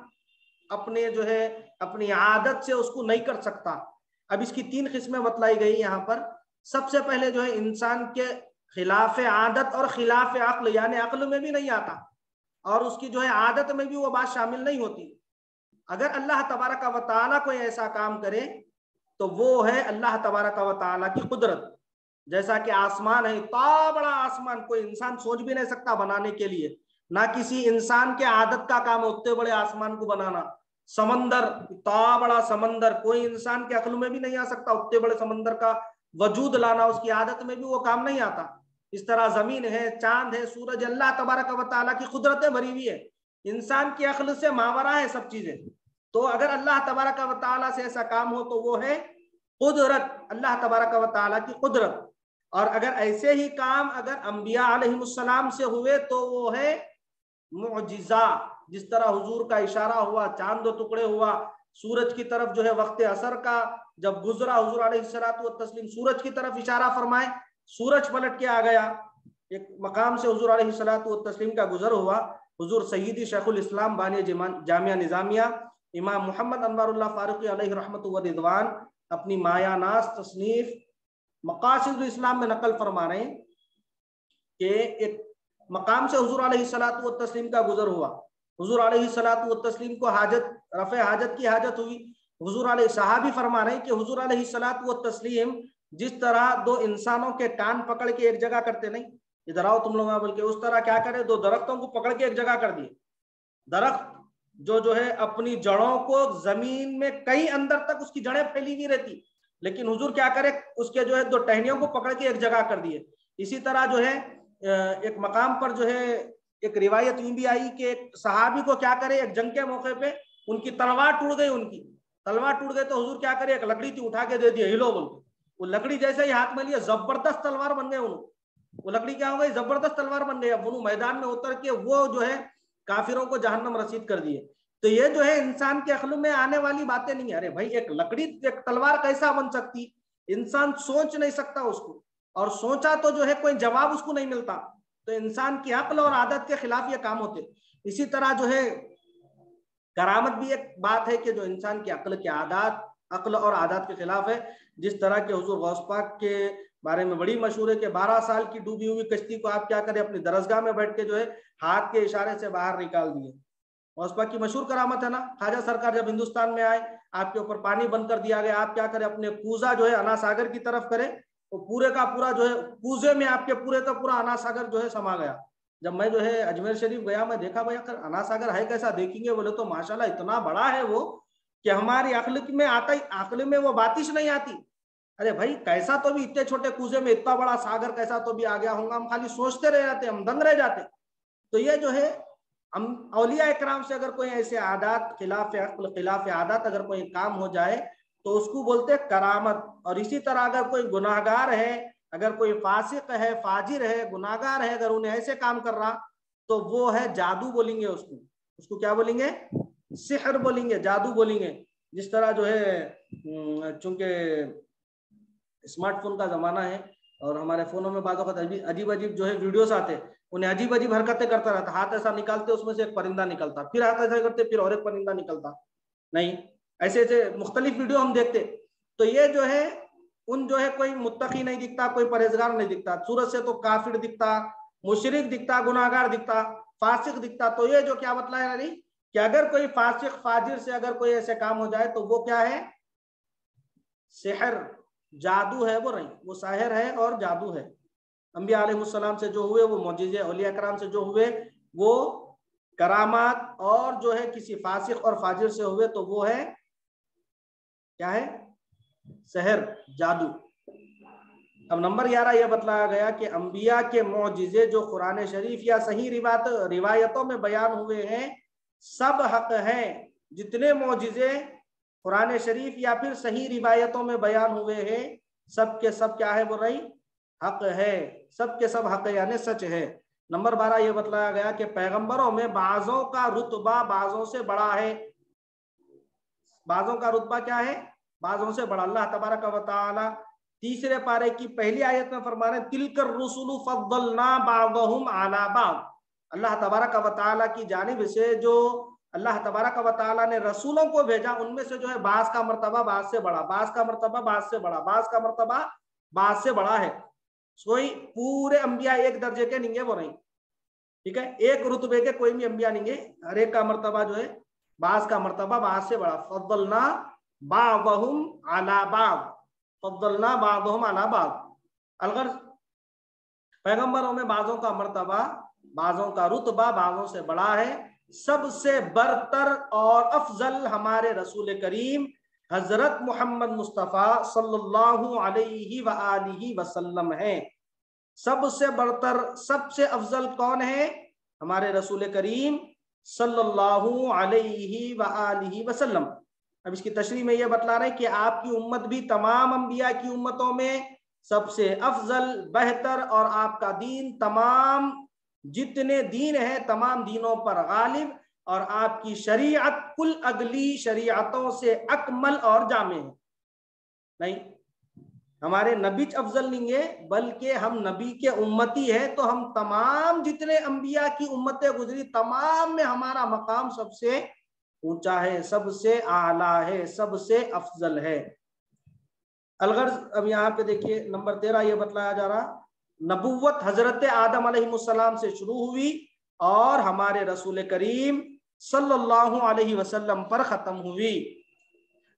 अपने जो है अपनी आदत से उसको नहीं कर सकता। अब इसकी 3 किस्में बतलाई गई यहाँ पर। सबसे पहले जो है इंसान के खिलाफ आदत और खिलाफ अक्ल, यानी अक्ल में भी नहीं आता और उसकी जो है आदत में भी वो बात शामिल नहीं होती। अगर अल्लाह तबारक व तआला कोई ऐसा काम करे तो वो है अल्लाह तबारक व तआला की कुदरत। जैसा कि आसमान है, इतना बड़ा आसमान कोई इंसान सोच भी नहीं सकता बनाने के लिए, ना किसी इंसान के आदत का काम है उतने बड़े आसमान को बनाना। समंदर, इतना बड़ा समंदर कोई इंसान के अक्ल में भी नहीं आ सकता, उतने बड़े समंदर का वजूद लाना उसकी आदत में भी वो काम नहीं आता। इस तरह जमीन है, चांद है, सूरज, अल्लाह तबारक व तआला की कुदरतें भरी हुई है, इंसान की अक्ल से मावरा है सब चीजें। तो अगर अल्लाह तबारक व तआला से ऐसा काम हो तो वो है कुदरत, अल्लाह तबारक व तआला की कुदरत। और अगर ऐसे ही काम अगर अंबिया अलैहिमुस्सलाम से हुए तो वो है मुअजिजा। जिस तरह हुजूर का इशारा हुआ, चांद 2 टुकड़े हुआ, सूरज की तरफ जो है वक्त असर का जब गुजरा, हुजूर अलैहिस्सलातु व तस्लीम सूरज की तरफ इशारा फरमाए, सूरज पलट के आ गया। एक मकाम से हुजूर अलैहिस्सलातु व तस्लीम का गुजर हुआ। हुजूर सय्यदी शेखुल इस्लाम बानी जामिया निजामिया इमाम मोहम्मद अनवारुल्लाह फारूकी अलैहि रहमतु व रिदवान अपनी मायानास तसनीफ मकासिदुल इस्लाम में नकल फरमा रहे हैं कि एक मकाम से हुजूर अलैहिस्सलातु व तस्लीम का गुजर हुआ। हुजूर अलैहिस्सलातु व तस्लीम को हाजत, रफ़े हाजत की हाजत हुई। हुजूर अलैहि सहाबी फरमा रहे हैं कि हुजूर अलैहिस्सलातु व तस्लीम जिस तरह दो इंसानों के कान पकड़ के एक जगह करते, नहीं इधर आओ तुम लोग, बोल के, उस तरह क्या करे, दो दरख्तों को पकड़ के एक जगह कर दिए। दरख्त जो है अपनी जड़ों को जमीन में कई अंदर तक उसकी जड़ें फैली हुई रहती, लेकिन हुजूर क्या करे, उसके जो है दो टहनियों को पकड़ के एक जगह कर दिए। इसी तरह जो है एक मकाम पर जो है एक रिवायत यूं भी आई कि एक सहाबी को क्या करे, एक जंग के मौके पे उनकी तलवार टूट गई, उनकी तलवार टूट गई तो हुजूर क्या करे, एक लकड़ी थी उठा के दे दी, हिलो बोल के। वो लकड़ी जैसे ही हाथ में लिया जबरदस्त तलवार बन गए उन्होंने, वो लकड़ी क्या हो गई, जबरदस्त तलवार बन गई। अब वो मैदान में उतर के वो जो है काफिरों को जहन्नम रसीद कर दिए। तो ये जो है इंसान के अक्ल में आने वाली बातें नहीं है। अरे भाई एक लकड़ी एक तलवार कैसा बन सकती, इंसान सोच नहीं सकता उसको, और सोचा तो जो है कोई जवाब उसको नहीं मिलता। तो इंसान की अक्ल और आदत के खिलाफ ये काम होते। इसी तरह जो है करामत भी एक बात है कि जो इंसान की अक्ल और आदत के खिलाफ है। जिस तरह के हुजूर गौस पाक के बारे में बड़ी मशहूर है कि 12 साल की डूबी हुई कश्ती को आप क्या करें, अपनी दरसगाह में बैठ के जो है हाथ के इशारे से बाहर निकाल दिए। गौस पाक की मशहूर करामत है ना, ख्वाजा सरकार जब हिंदुस्तान में आए, आपके ऊपर पानी बंद कर दिया गया, आप क्या करें, अपने कूजा जो है अना सागर की तरफ करें, तो पूरे का पूरा जो है कूजे में आपके पूरे का पूरा अना सागर जो है समा गया। जब मैं जो है अजमेर शरीफ गया, मैं देखा भाई अगर अना सागर है कैसा, देखेंगे बोले तो माशाल्लाह इतना बड़ा है वो कि हमारी अक्ल में आता ही, अक्ल में वो बातिश नहीं आती। अरे भाई कैसा तो भी इतने छोटे कूजे में इतना बड़ा सागर कैसा तो भी आ गया होगा, हम खाली सोचते रह जाते, हम दंग रह जाते। तो ये जो है हम औलिया इकराम से अगर कोई ऐसे आदत खिलाफ आदत अगर कोई काम हो जाए तो उसको बोलते करामत। और इसी तरह अगर कोई गुनाहगार है, अगर कोई फासिक है, फाजिर है, गुनाहगार है, अगर उन्हें ऐसे काम कर रहा तो वो है जादू बोलेंगे उसको। उसको क्या बोलेंगे, सिहर बोलेंगे, जादू बोलेंगे। जिस तरह जो है चूंकि स्मार्टफोन का जमाना है और हमारे फोनों में बातों का अजीब अजीब जो है वीडियोस आते, उन्हें अजीब अजीब हरकतें करता रहता, हाथ ऐसा निकालते उसमें से एक परिंदा निकलता, फिर हाथ ऐसा करते फिर और एक परिंदा निकलता, नहीं ऐसे ऐसे मुख्तलिफ वीडियो हम देखते। तो ये जो है उन जो है कोई मुत्तकी नहीं दिखता, कोई परहेजगार नहीं दिखता, सूरत से तो काफिर दिखता, मुशरिक दिखता, गुनाहगार दिखता, फासिक दिखता। तो ये जो क्या बतलाया नहीं कि अगर कोई फासिक फाजिर से अगर कोई ऐसे काम हो जाए तो वो क्या है, सिहर, जादू है, वो नहीं, वो साहिर है और जादू है। अंबिया अलैहिस्सलाम से जो हुए वो मौजिज़े, औलिया कराम से जो हुए वो करामात, और जो है किसी फासिक और फाजिर से हुए तो वो है क्या है, सहर, जादू। अब नंबर 11 यह बतलाया गया कि अंबिया के मौजिज़े जो कुरान शरीफ या सही रिवायतों में बयान हुए हैं सब हक हैं। जितने मौजिज़े कुरान शरीफ या फिर सही रिवायतों में बयान हुए हैं सब के सब क्या है, वो नहीं हक है, सब के सब हक यानी सच है। नंबर 12 यह बतलाया गया कि पैगंबरों में बाज़ों का रुतबा बाज़ों से बड़ा है। बाज़ों का रुतबा क्या है, बाज़ों से बड़ा। अल्लाह तबारक व तआला तीसरे पारे की पहली आयत में फरमा रहे तिलकर रुसुलु फद्दलना बाज़हुम अला बाज़। अल्लाह तबारक व तआला की जानिब से जो अल्लाह तबारक व तआला ने रसूलों को भेजा उनमें से जो है बाज़ का मर्तबा बाज़ से बड़ा, बाज़ का मर्तबा बाज़ से बड़ा, बाज़ का मर्तबा बाज़ से बड़ा है। कोई पूरे अंबिया एक दर्जे के नहीं है, वो नहीं, ठीक है, एक रुतबे के कोई भी अंबिया नहीं है, हर एक का मर्तबा जो है बाज़ का मर्तबा बाज़ से बड़ा। फद्दलना बाज़हुम अला बाज़, फद्दलना बाज़हुम अला बाज़। अगर पैगंबरों में बाज़ों का मर्तबा बाज़ों का रुतबा बाज़ों से बड़ा है, सबसे बरतर और अफजल हमारे रसूल करीम हजरत मोहम्मद मुस्तफ़ा सल्लल्लाहु अलैहि व आलिहि वसल्लम है। सबसे बरतर सबसे अफजल कौन है, हमारे रसूल करीम सल्लल्लाहु अलैहि व आलिहि वसल्लम। अब इसकी तशरीह में यह बतला रहे हैं कि आपकी उम्मत भी तमाम अंबिया की उम्मतों में सबसे अफजल बेहतर, और आपका दीन तमाम जितने दीन है तमाम दीनों पर गालिब, और आपकी शरीयत कुल अगली शरीयतों से अकमल और जामे है। नहीं, हमारे नबी अफजल नहीं है बल्कि हम नबी के उम्मती है, तो हम तमाम जितने अंबिया की उम्मतें गुजरी तमाम में हमारा मकाम सबसे ऊंचा है, सबसे आला है, सबसे अफजल है। अलगर्ज अब यहाँ पे देखिए नंबर 13 ये बतलाया जा रहा, नबुव्वत हजरत आदम अलैहिस्सलाम से शुरू हुई और हमारे रसूल करीम सल्लल्लाहु अलैहि वसल्लम पर खत्म हुई।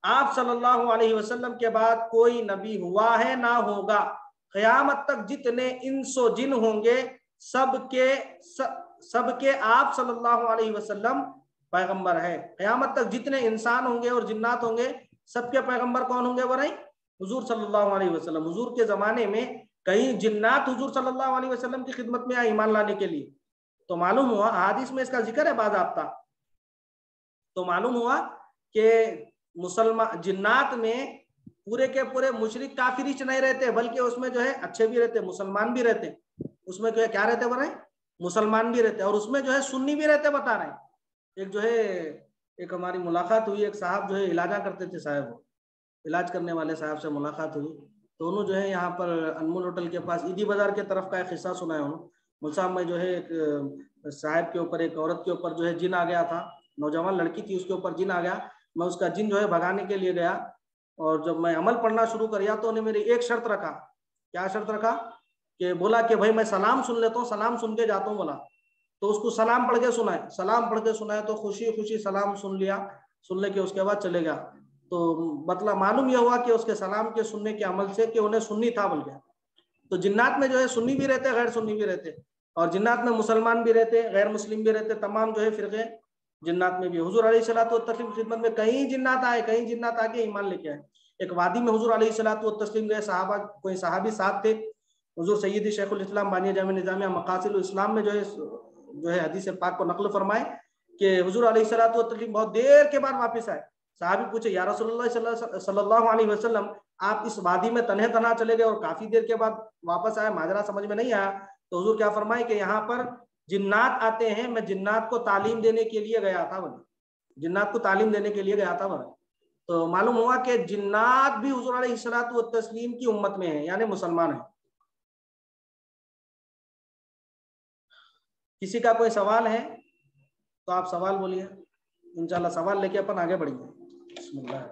आप सल्लल्लाहु अलैहि वसल्लम के बाद कोई नबी हुआ है ना होगा, क़यामत तक जितने इंसो जिन होंगे सबके आप सल्लल्लाहु अलैहि वसल्लम पैगंबर है। क़यामत तक जितने इंसान होंगे और जिन्नात होंगे सबके पैगंबर कौन होंगे? वो नहीं, हुजूर सल्लल्लाहु अलैहि वसल्लम। हुजूर के जमाने में कई जिन्नात हुजूर सल्लल्लाहु अलैहि वसल्लम की खिदमत में आए ईमान लाने के लिए, तो मालूम हुआ, हदीस में इसका जिक्र है बाज़ाब्ता, तो मालूम हुआ कि मुसलमान जिन्नात में पूरे के पूरे मुशरिक काफिर नहीं रहते, बल्कि उसमें जो है अच्छे भी रहते, मुसलमान भी रहते, उसमें जो है क्या रहते बोल रहे, मुसलमान भी रहते, और उसमें जो है सुन्नी भी रहते, बता रहे हैं। एक जो है एक हमारी मुलाकात हुई, एक साहब जो है इलाजा करते थे, साहब इलाज करने वाले साहब से मुलाकात हुई, दोनों जो है यहाँ पर अनमोल होटल के पास ईदी बाजार के तरफ का एक हिस्सा सुना है उन्होंने। मुल्क में जो है एक साहब के ऊपर, एक औरत के ऊपर जो है जिन आ गया था, नौजवान लड़की थी, उसके ऊपर जिन आ गया। मैं उसका जिन जो है भगाने के लिए गया, और जब मैं अमल पढ़ना शुरू किया तो उन्हें मेरी एक शर्त रखा। क्या शर्त रखा? कि बोला कि भाई मैं सलाम सुन लेता हूँ, सलाम सुन के जाता हूँ। बोला तो उसको सलाम पढ़ के सुनाए, सलाम पढ़ के सुनाए तो खुशी खुशी सलाम सुन लिया, सुनने के उसके बाद चले गया। तो मतलब मालूम यह हुआ कि उसके सलाम के सुनने के अमल से कि उन्हें सुन्नी था बोल गया। तो जिन्नात में जो है सुन्नी भी रहते, गैर सुन्नी भी रहते, और जिन्नात में मुसलमान भी रहते, गैर मुस्लिम भी रहते, तमाम जो है फिरके जिन्नात में भी। हुजूर अलैहिस्सलातु वस्सलाम की खिदमत में कई जिन्नात आए, कई जिन्नात आके ईमान लेके आए। एक वादी में हुजूर अलैहिस्सलातु वस्सलाम गए, सहाबा कोई सहाबी साथ थे, हुजूर सैयदी शेखुल इस्लाम बानी जामे निजामिया मकासिदुल इस्लाम में जो है हदीस पाक को नकल फरमाए कि हुजूर अलैहिस्सलातु वस्सलाम बहुत देर के बाद वापस आए। साहबी पूछे, या रसूलुल्लाह सल्लल्लाहु अलैहि वसल्लम, आप इस वादी में तन्हे तन्हा चले गए और काफी देर के बाद वापस आए, माजरा समझ में नहीं आया। तो हुजूर क्या फरमाए कि यहाँ पर जिन्नात आते हैं, मैं जिन्नात को तालीम देने के लिए गया था, बोले जिन्नात को तालीम देने के लिए गया था बोले। तो मालूम हुआ कि जिन्नात भी हुजूर अलैहिस्सलातु वस्सलाम की उम्मत में है, यानी मुसलमान है। किसी का कोई सवाल है तो आप सवाल बोलिए, इंशाल्लाह सवाल लेके अपन आगे बढ़ेंगे। बिस्मिल्लाह।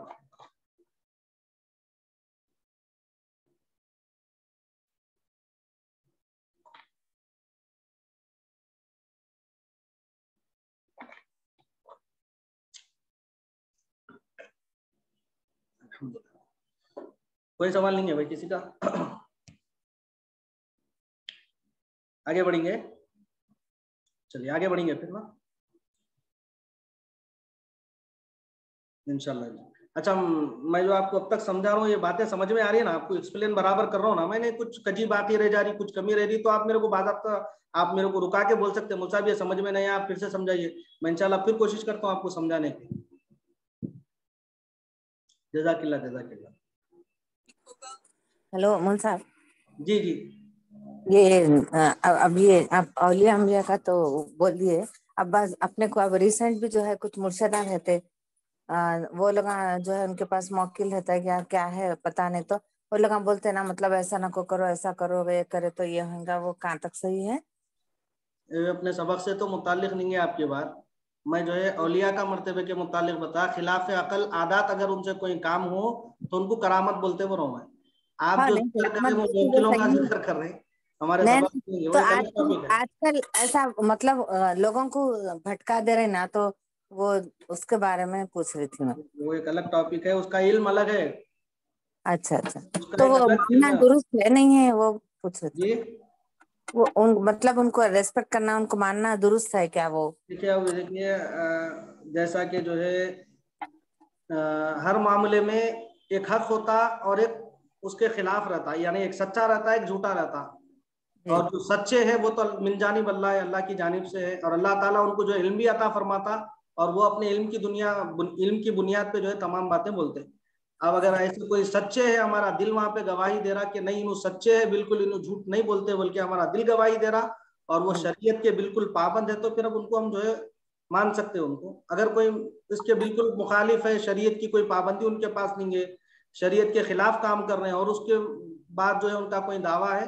कोई सवाल नहीं है भाई किसी का? आगे बढ़ेंगे, चलिए आगे बढ़ेंगे फिर ना इंशाल्लाह। अच्छा, मैं जो आपको अब तक समझा रहा हूँ, ये बातें समझ में आ रही है ना आपको? एक्सप्लेन बराबर कर रहा हूँ ना मैंने? कुछ कजी बातें रह जा रही, कुछ कमी रह रही, तो आप मेरे को बाकायदा आप मेरे को रुका के बोल सकते हैं, मुझे ये समझ में नहीं आया, आप फिर से समझाइए, मैं इंशाल्लाह फिर कोशिश करता हूँ आपको समझाने की। जज़ाकिल्लाह जज़ाकिल्लाह। हेलो मोहन साहब। जी जी। ये अब ये आप औलिया अम्बिया का तो बोल दिए, अब बस अपने को अब रिसेंट भी जो है कुछ मुर्शिदा रहते, वो लोग जो है उनके पास मौकिल रहता है, क्या क्या है पता नहीं, तो वो लोग बोलते हैं ना, मतलब ऐसा ना को करो, ऐसा करो, ये करे तो ये होगा, वो कहाँ तक सही है? अपने सबक से तो मुतालिक नहीं है आपकी बात। मैं जो है औलिया का मर्तबे के मुतालिक बता, खिलाफ अकल आदात अगर उनसे कोई काम हो तो उनको करामत बोलते हुए मैं। आप हाँ जो नहीं, जिक्र कर मत रहे हैं वो बिल्कुल वो मुवक्किलों का सही है। जिक्र कर रहे हैं, हमारे नहीं सबक नहीं, नहीं है, वो तो एक अलग टॉपिक है। आजकल ऐसा मतलब लोगों को भटका दे रहे ना, तो वो उसके बारे में पूछ रही थी मैं। वो एक अलग टॉपिक है, उसका इल्म अलग है, अच्छा अच्छा, उसका तो एक वो अलग मानना इल्म है। दुरुस्त है नहीं है, वो पूछ रहे थे। जी वो उन मतलब उनको रेस्पेक्ट करना, उनको मानना दुरुस्त है क्या वो? देखिए, अब देखिए जैसा कि जो है हर मामले में एक हक होता और एक उसके खिलाफ रहता है, यानी एक सच्चा रहता है, एक झूठा रहता। जी और जो सच्चे हैं वो तो मिन जानिब अल्लाह है, अल्लाह की जानिब से है, और अल्लाह ताला उनको जो इल्म भी अता फरमाता, और वो अपने इल्म की बुनियाद पे जो है तमाम बातें बोलते हैं। अब अगर ऐसे कोई सच्चे है, हमारा दिल वहां पे गवाही दे रहा कि नहीं इन्हों सच्चे है, बिल्कुल इन्हों झूठ नहीं बोलते, बल्कि हमारा दिल गवाही दे रहा, और वो शरीयत के बिल्कुल पाबंद है, तो फिर अब उनको हम जो है मान सकते हैं उनको। अगर कोई इसके बिल्कुल मुखालिफ है, शरीयत की कोई पाबंदी उनके पास नहीं है, शरीयत के खिलाफ काम कर रहे हैं, और उसके बाद जो है उनका कोई दावा है,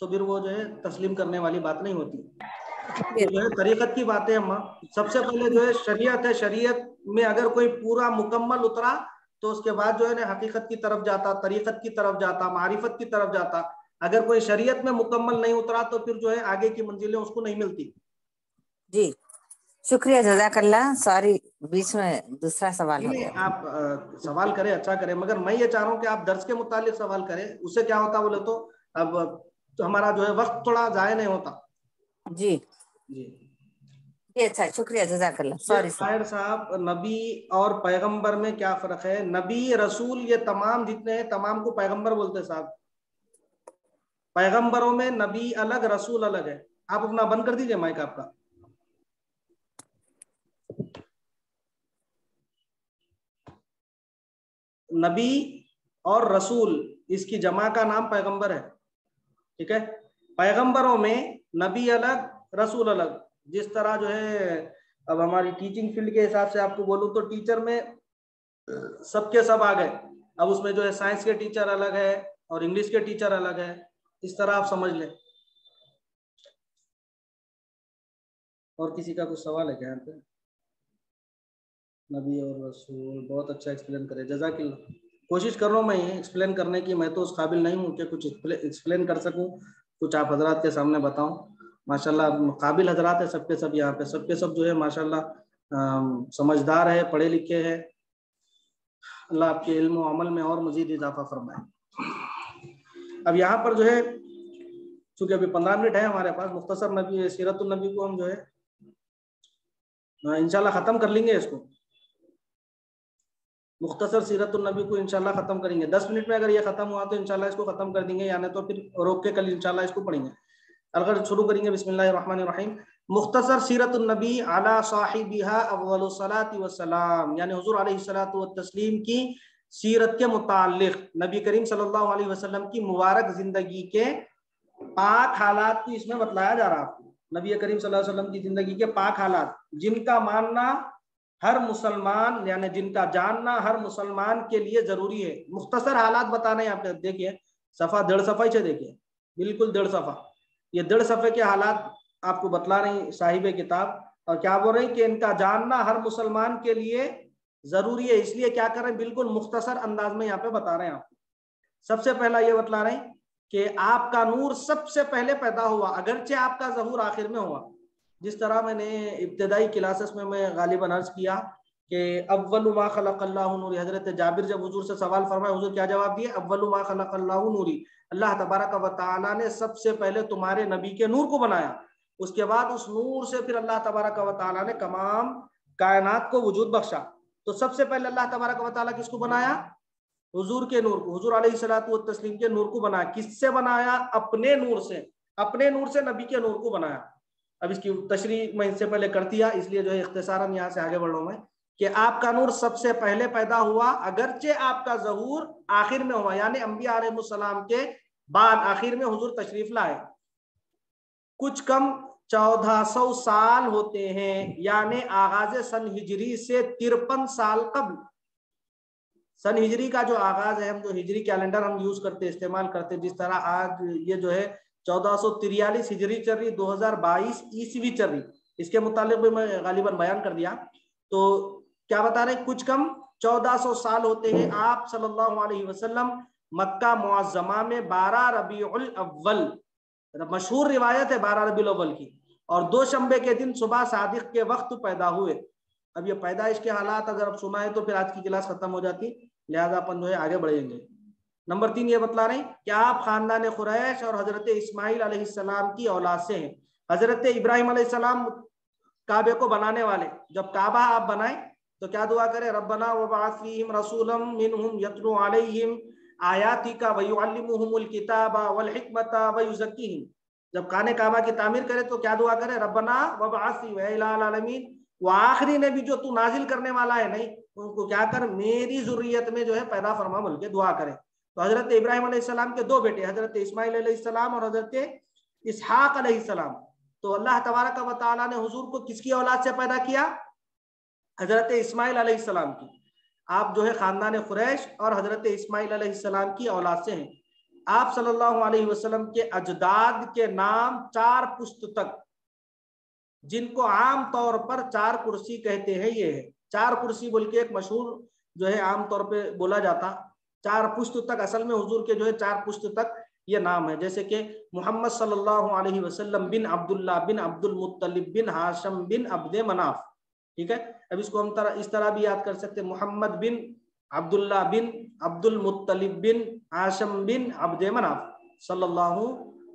तो फिर वो जो है तस्लीम करने वाली बात नहीं होती। तो जो है तरीकत की बातें हम सबसे पहले जो है शरीयत है, शरीयत में अगर कोई पूरा मुकम्मल उतरा तो उसके बाद जो है ना हकीकत की तरफ जाता, तरीकत की तरफ जाता, मारिफत की तरफ जाता। अगर कोई शरीयत में मुकम्मल नहीं उतरा तो फिर जो है आगे की मंजिलें उसको नहीं मिलती। जी शुक्रिया, जज़ाकल्लाह। सॉरी, बीच में दूसरा सवाल हो नहीं, गया। आप सवाल करें, अच्छा करें, मगर मैं ये चाह रहा हूँ कि आप दर्स के मुतालिक सवाल करें। उससे क्या होता बोले तो अब तो हमारा जो है वक्त थोड़ा जाया नहीं होता। जी जी जी, अच्छा, शुक्रिया, जज़ाकल्लाह। Sheikh sorry sir. ताहिर साहब, नबी और पैगंबर में क्या फर्क है? नबी रसूल ये तमाम जितने हैं तमाम को पैगंबर बोलते हैं साहब। पैगंबरों में नबी अलग, रसूल अलग है। आप अपना बंद कर दीजिए माइक आपका। नबी और रसूल इसकी जमा का नाम पैगंबर है, ठीक है। पैगंबरों में नबी अलग, रसूल अलग। जिस तरह जो है अब हमारी टीचिंग फील्ड के हिसाब से आपको बोलूं तो टीचर में सबके सब आ गए। अब उसमें जो है साइंस के टीचर अलग है और इंग्लिश के टीचर अलग है। इस तरह आप समझ लें। और किसी का कुछ सवाल है क्या यहाँ पे? नबी और रसूल बहुत अच्छा एक्सप्लेन करे, जज़ाकिल्लाह। कोशिश कर रहा हूँ मैं ये एक्सप्लेन करने की। मैं तो उस काबिल नहीं हूँ कि कुछ एक्सप्लेन कर सकूँ, कुछ आप हजरात के सामने बताऊँ। माशाल्लाह काबिल हजरात है सबके सब यहाँ पे, सबके सब जो है माशाल्लाह समझदार है, पढ़े लिखे हैं। अल्लाह आपके इल्म और अमल में और मजीद इजाफा फरमाए। अब यहाँ पर जो है चूंकि अभी 15 मिनट है हमारे पास, मुख्तसर नबी सीरतुन नबी को हम जो है इंशाल्लाह खत्म कर लेंगे। इसको मुख्तसर सीरतुन नबी को इंशाल्लाह खत्म करेंगे 10 मिनट में। अगर ये खत्म हुआ तो इंशाल्लाह इसको खत्म कर देंगे, यानी तो फिर रोक के कल इंशाल्लाह इसको पढ़ेंगे। अगर शुरू करेंगे बिस्मिल्लाहिर्रहमानिर्रहीम। मुख्तसर सीरतुन नबी अला साहिबिहा अफ़ज़लुस सलाति वस्सलाम, यानी हुजूर अलैहिस्सलातु वत्तस्लीम की सीरत के मुताल्लिक नबी करीम सल्लल्लाहु अलैहि वसल्लम की मुबारक जिंदगी के पाक हालात को इसमें बतलाया जा रहा है आपको। नबी करीम सल्लल्लाहु अलैहि वसल्लम की जिंदगी के पाक हालात, जिनका मानना हर मुसलमान यानी जिनका जानना हर मुसलमान के लिए जरूरी है। मुख्तसर हालात बताने यहाँ पे देखिए, सफा 1.5 सफा से देखिए, बिल्कुल 1.5 सफा। ये 1.5 सफे के हालात आपको बतला रही साहिब किताब। और क्या बोल रही कि इनका जानना हर मुसलमान के लिए जरूरी है, इसलिए क्या कर रहे हैं, बिल्कुल मुख्तसर अंदाज में यहाँ पे बता रहे हैं आपको। सबसे पहला ये बतला रहे हैं कि आपका नूर सबसे पहले पैदा हुआ, अगरचे आपका ज़हूर आखिर में हुआ। जिस तरह मैंने इब्तदाई क्लासेस में मैं गालिबन अर्ज किया कि अव्वलु मा खलक़ल्लाहु नूरी, हजरत जाबिर जब हुजूर से सवाल फरमाए, हुजूर क्या जवाब दिए? अव्वलु मा खलक़ल्लाहु नूरी, अल्लाह तबारक व तआला ने सबसे पहले तुम्हारे नबी के नूर को बनाया। उसके बाद उस नूर से फिर अल्लाह तबारक व तआला ने तमाम कायनात को वजूद बख्शा। तो सबसे पहले अल्लाह तबारक व तआला किसको बनाया? हुजूर के नूर को, हुजूर अलैहिस्सलातु वत्तस्लीम के नूर को बनाया। किससे बनाया? अपने नूर से, अपने नूर से नबी के नूर को बनाया। अब इसकी तशरीह मैं इससे पहले कर दिया, इसलिए जो है इख्तिसारन यहाँ से आगे बढ़ रहा हूं मैं कि आपका नूर सबसे पहले पैदा हुआ, अगरचे आपका ज़हूर आखिर में हुआ, यानी अंबिया अलैहिस्सलाम के बाद आखिर में हुजूर तशरीफ लाए। कुछ कम 1400 साल होते हैं, यानी आगाज सन हिजरी से 53 साल कबल। सन हिजरी का जो आगाज है, हम जो हिजरी कैलेंडर हम यूज करते इस्तेमाल करते, जिस तरह आज ये जो है 1443 हिजरी चल रही, 2022 ईस्वी चल रही, इसके मुतालिक भी मैं गालिबन बयान कर दिया। तो क्या बता रहे, कुछ कम 1400 साल होते हैं आप सल्लल्लाहु अलैहि वसल्लम मक्का मुअज्जमा में 12 रबीउल अव्वल, मशहूर रिवायत है 12 रबीउल अव्वल की, और 2 शंबे के दिन सुबह सादिक के वक्त पैदा हुए। अब ये पैदाइश के हालात अगर आप सुनाए तो फिर आज की क्लास खत्म हो जाती, लिहाजा अपन जो है आगे बढ़ेंगे। नंबर 3 ये बतला रहे कि आप खानदान कुरैश और हजरत इस्माइल अलैहिस्सलाम की औलाद से हैं। हजरत इब्राहिम अलैहिस्सलाम काबे को बनाने वाले, जब काबा आप बनाए तो क्या दुआ करें? रब्बना वबअस फीहिम रसूलन मिनहुम यतलू अलैहिम आयातिका व युअल्लिमुहुमुल किताबा वल हिकमता व युज़क्कीहिम। जब खाने काबा की तामीर करे तो क्या दुआ करें? रब्बना वबअस व इलाल आलमीन, वो आखिरी नबी जो तू नाजिल करने वाला है नहीं, उनको क्या कर मेरी जुर्रियत में जो है पैदा फरमा, बोल के दुआ करें। तो हजरत इब्राहिम अलैहिस्सलाम के 2 बेटे, हजरत इस्माइल अलैहिस्सलाम और हजरत इसहाक अलैहिस्सलाम। तो अल्लाह तबारक व तआला ने हुजूर को किसकी औलाद से पैदा किया? हजरत इस्माइल अलैहिस्सलाम की। आप जो है खानदान कुरैश और हजरत इस्माइल अलैहिस्सलाम की औलाद से हैं। आप सल्लल्लाहु अलैहि वसल्लम के अजदाद के नाम 4 पुश्त तक, जिनको आम तौर पर 4 कुर्सी कहते हैं, ये है 4 कुर्सी बोल के एक मशहूर जो है आम तौर पे बोला जाता। 4 पुश्त तक, असल में हुजूर के जो है 4 पुश्त तक ये नाम है, जैसे कि मोहम्मद सल्लल्लाहु अलैहि वसल्लम बिन अब्दुल्ला बिन अब्दुल मुत्तलिब बिन हाशम बिन अब्दे मनाफ। ठीक है, अब इसको हम इस तरह भी याद कर सकते हैं, मोहम्मद बिन अब्दुल्ला बिन अब्दुल मुत्तलिब बिन हाशम बिन अब्दे मनाफ सल्लल्लाहु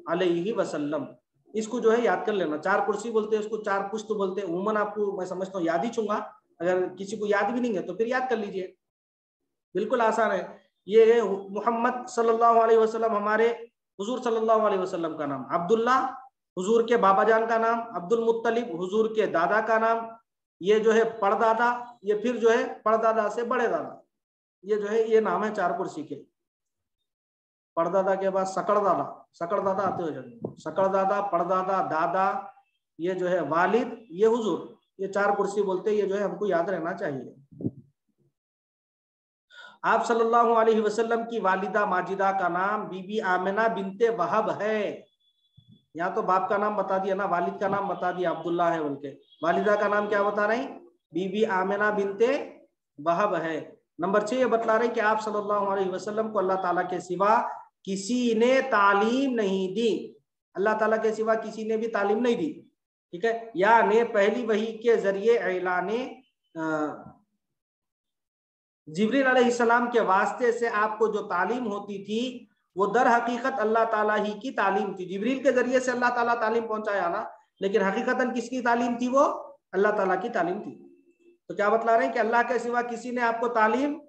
अलैहि वसल्लम। इसको जो है याद कर लेना। चार कुर्सी बोलते हैं, उसको चार पुश्त बोलते हैं। उमूमन आपको मैं समझता हूँ याद ही छूंगा, अगर किसी को याद भी नहीं है तो फिर याद कर लीजिए, बिल्कुल आसान है। ये है मोहम्मद सल्लल्लाहु अलैहि वसल्लम, हमारे हुजूर सल्लल्लाहु अलैहि वसल्लम का नाम। अब्दुल्ला हुजूर के बाबा जान का नाम, अब्दुल मुत्तलिब हुजूर के दादा का नाम, ये जो है परदादा, ये फिर जो है परदादा से बड़े दादा, ये जो है ये नाम है चार कुर्सी के। परदादा के बाद सकड़दादा, सकड़दादा आते हो जाएंगे, सकड़दादा, परदादा, दादा, ये जो है वालिद, ये हुजूर, ये चार कुर्सी बोलते हैं। ये जो है हमको याद रहना चाहिए। आप सल्लल्लाहु अलैहि वसल्लम की वालिदा माजिदा का नाम बीबी आमिना बिनते वहब है। यहाँ तो बाप का नाम बता दिया ना, वालिद का नाम बता दिया अब्दुल्ला है उनके, वालिदा का नाम क्या बता रहे? बीबी आमिना बिनते वहब है। नंबर 6 ये बतला रहे कि आप सल्लल्लाहु अलैहि वसल्लम को अल्लाह ताला के सिवा किसी ने तालीम नहीं दी, अल्लाह ताला के सिवा किसी ने भी तालीम नहीं दी। ठीक है, यानी पहली वही के जरिए ऐलाने जिब्रील अलैहिस्सलाम के वास्ते से आपको जो तालीम होती थी वो दर हकीकत अल्लाह ताला ही की तालीम थी। जिब्रील के जरिए से अल्लाह ताला तालीम पहुंचाया ना, लेकिन हकीकतन किसकी तालीम थी? वो अल्लाह ताला की तालीम थी। तो क्या बतला रहे हैं कि अल्लाह के सिवा किसी ने आपको तालीम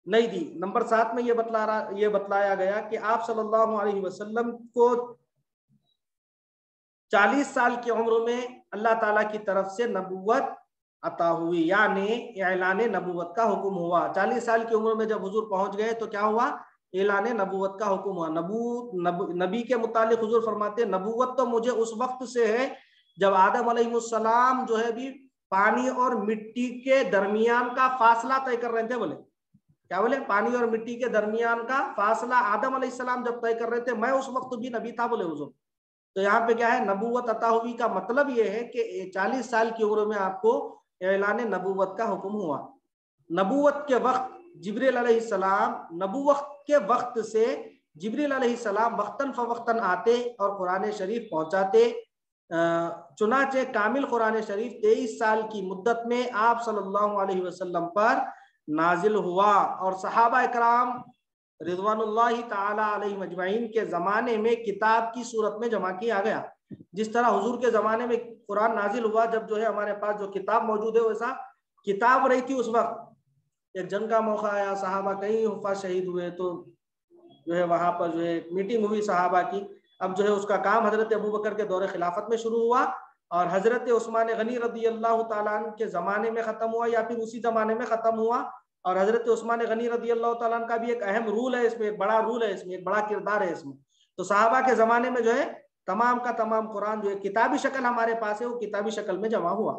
नहीं दी। नंबर 7 में ये बतलाया गया कि आप सल्लल्लाहु अलैहि वसल्लम को 40 साल की उम्र में अल्लाह ताला की तरफ से नबुव्वत अता हुई, यानी ऐलान नबुव्वत का हुक्म हुआ। 40 साल की उम्र में जब हुजूर पहुंच गए तो क्या हुआ? ऐलान नबुव्वत का हुक्म हुआ। नबी के मुतालिक हुजूर फरमाते हैं, नबुव्वत तो मुझे उस वक्त से है जब आदम अलैहिस्सलाम जो है भी पानी और मिट्टी के दरमियान का फासला तय कर रहे थे। बोले क्या? बोले पानी और मिट्टी के दरमियान का फासला आदम अलैहिस्सलाम जब तय कर रहे थे, मैं उस वक्त भी नबी था, बोले हुजूर। तो यहाँ पे क्या है? नबुव्वत अता हुई का मतलब ये है कि 40 साल की उम्र में आपको ऐलान नबुव्वत का हुक्म हुआ। नबुव्वत के वक्त जिब्रील अलैहिस्सलाम, नबुव्वत के वक्त से जिब्रील अलैहिस्सलाम वक्तन फवक्तन आते और कुरान शरीफ पहुंचाते। चुनाचे कामिल कुरान शरीफ 23 साल की मुद्दत में आप सल्लल्लाहु अलैहि वसल्लम पर नाजिल हुआ और सहाबा इकराम रिज़वानुल्लाहि ताला अलैहिम अजमईन के जमाने में किताब की सूरत में जमा किया गया। जिस तरह हुजूर के जमाने में कुरान नाजिल हुआ, जब जो है हमारे पास जो किताब मौजूद है वैसा किताब रही थी उस वक्त। एक जंग का मौका आया, सहाबा कई हुफा शहीद हुए, तो जो है वहां पर जो है मीटिंग हुई सहाबा की। अब जो है उसका काम हजरत अबू बकर के दौरे खिलाफत में शुरू हुआ और हजरत उस्मान गनी रदी अल्लाह ताला अन्हु के जमाने में खत्म हुआ या फिर उसी जमाने में खत्म हुआ। और हजरत उस्मान गनी रदी अल्लाह ताला अन्हु का भी एक अहम रूल है इसमें, एक बड़ा रूल है इसमें, एक बड़ा किरदार है इसमें। तो सहाबा के जमाने में जो है तमाम का तमाम कुरान जो है किताबी शक्ल हमारे पास है, वो किताबी शक्ल में जमा हुआ।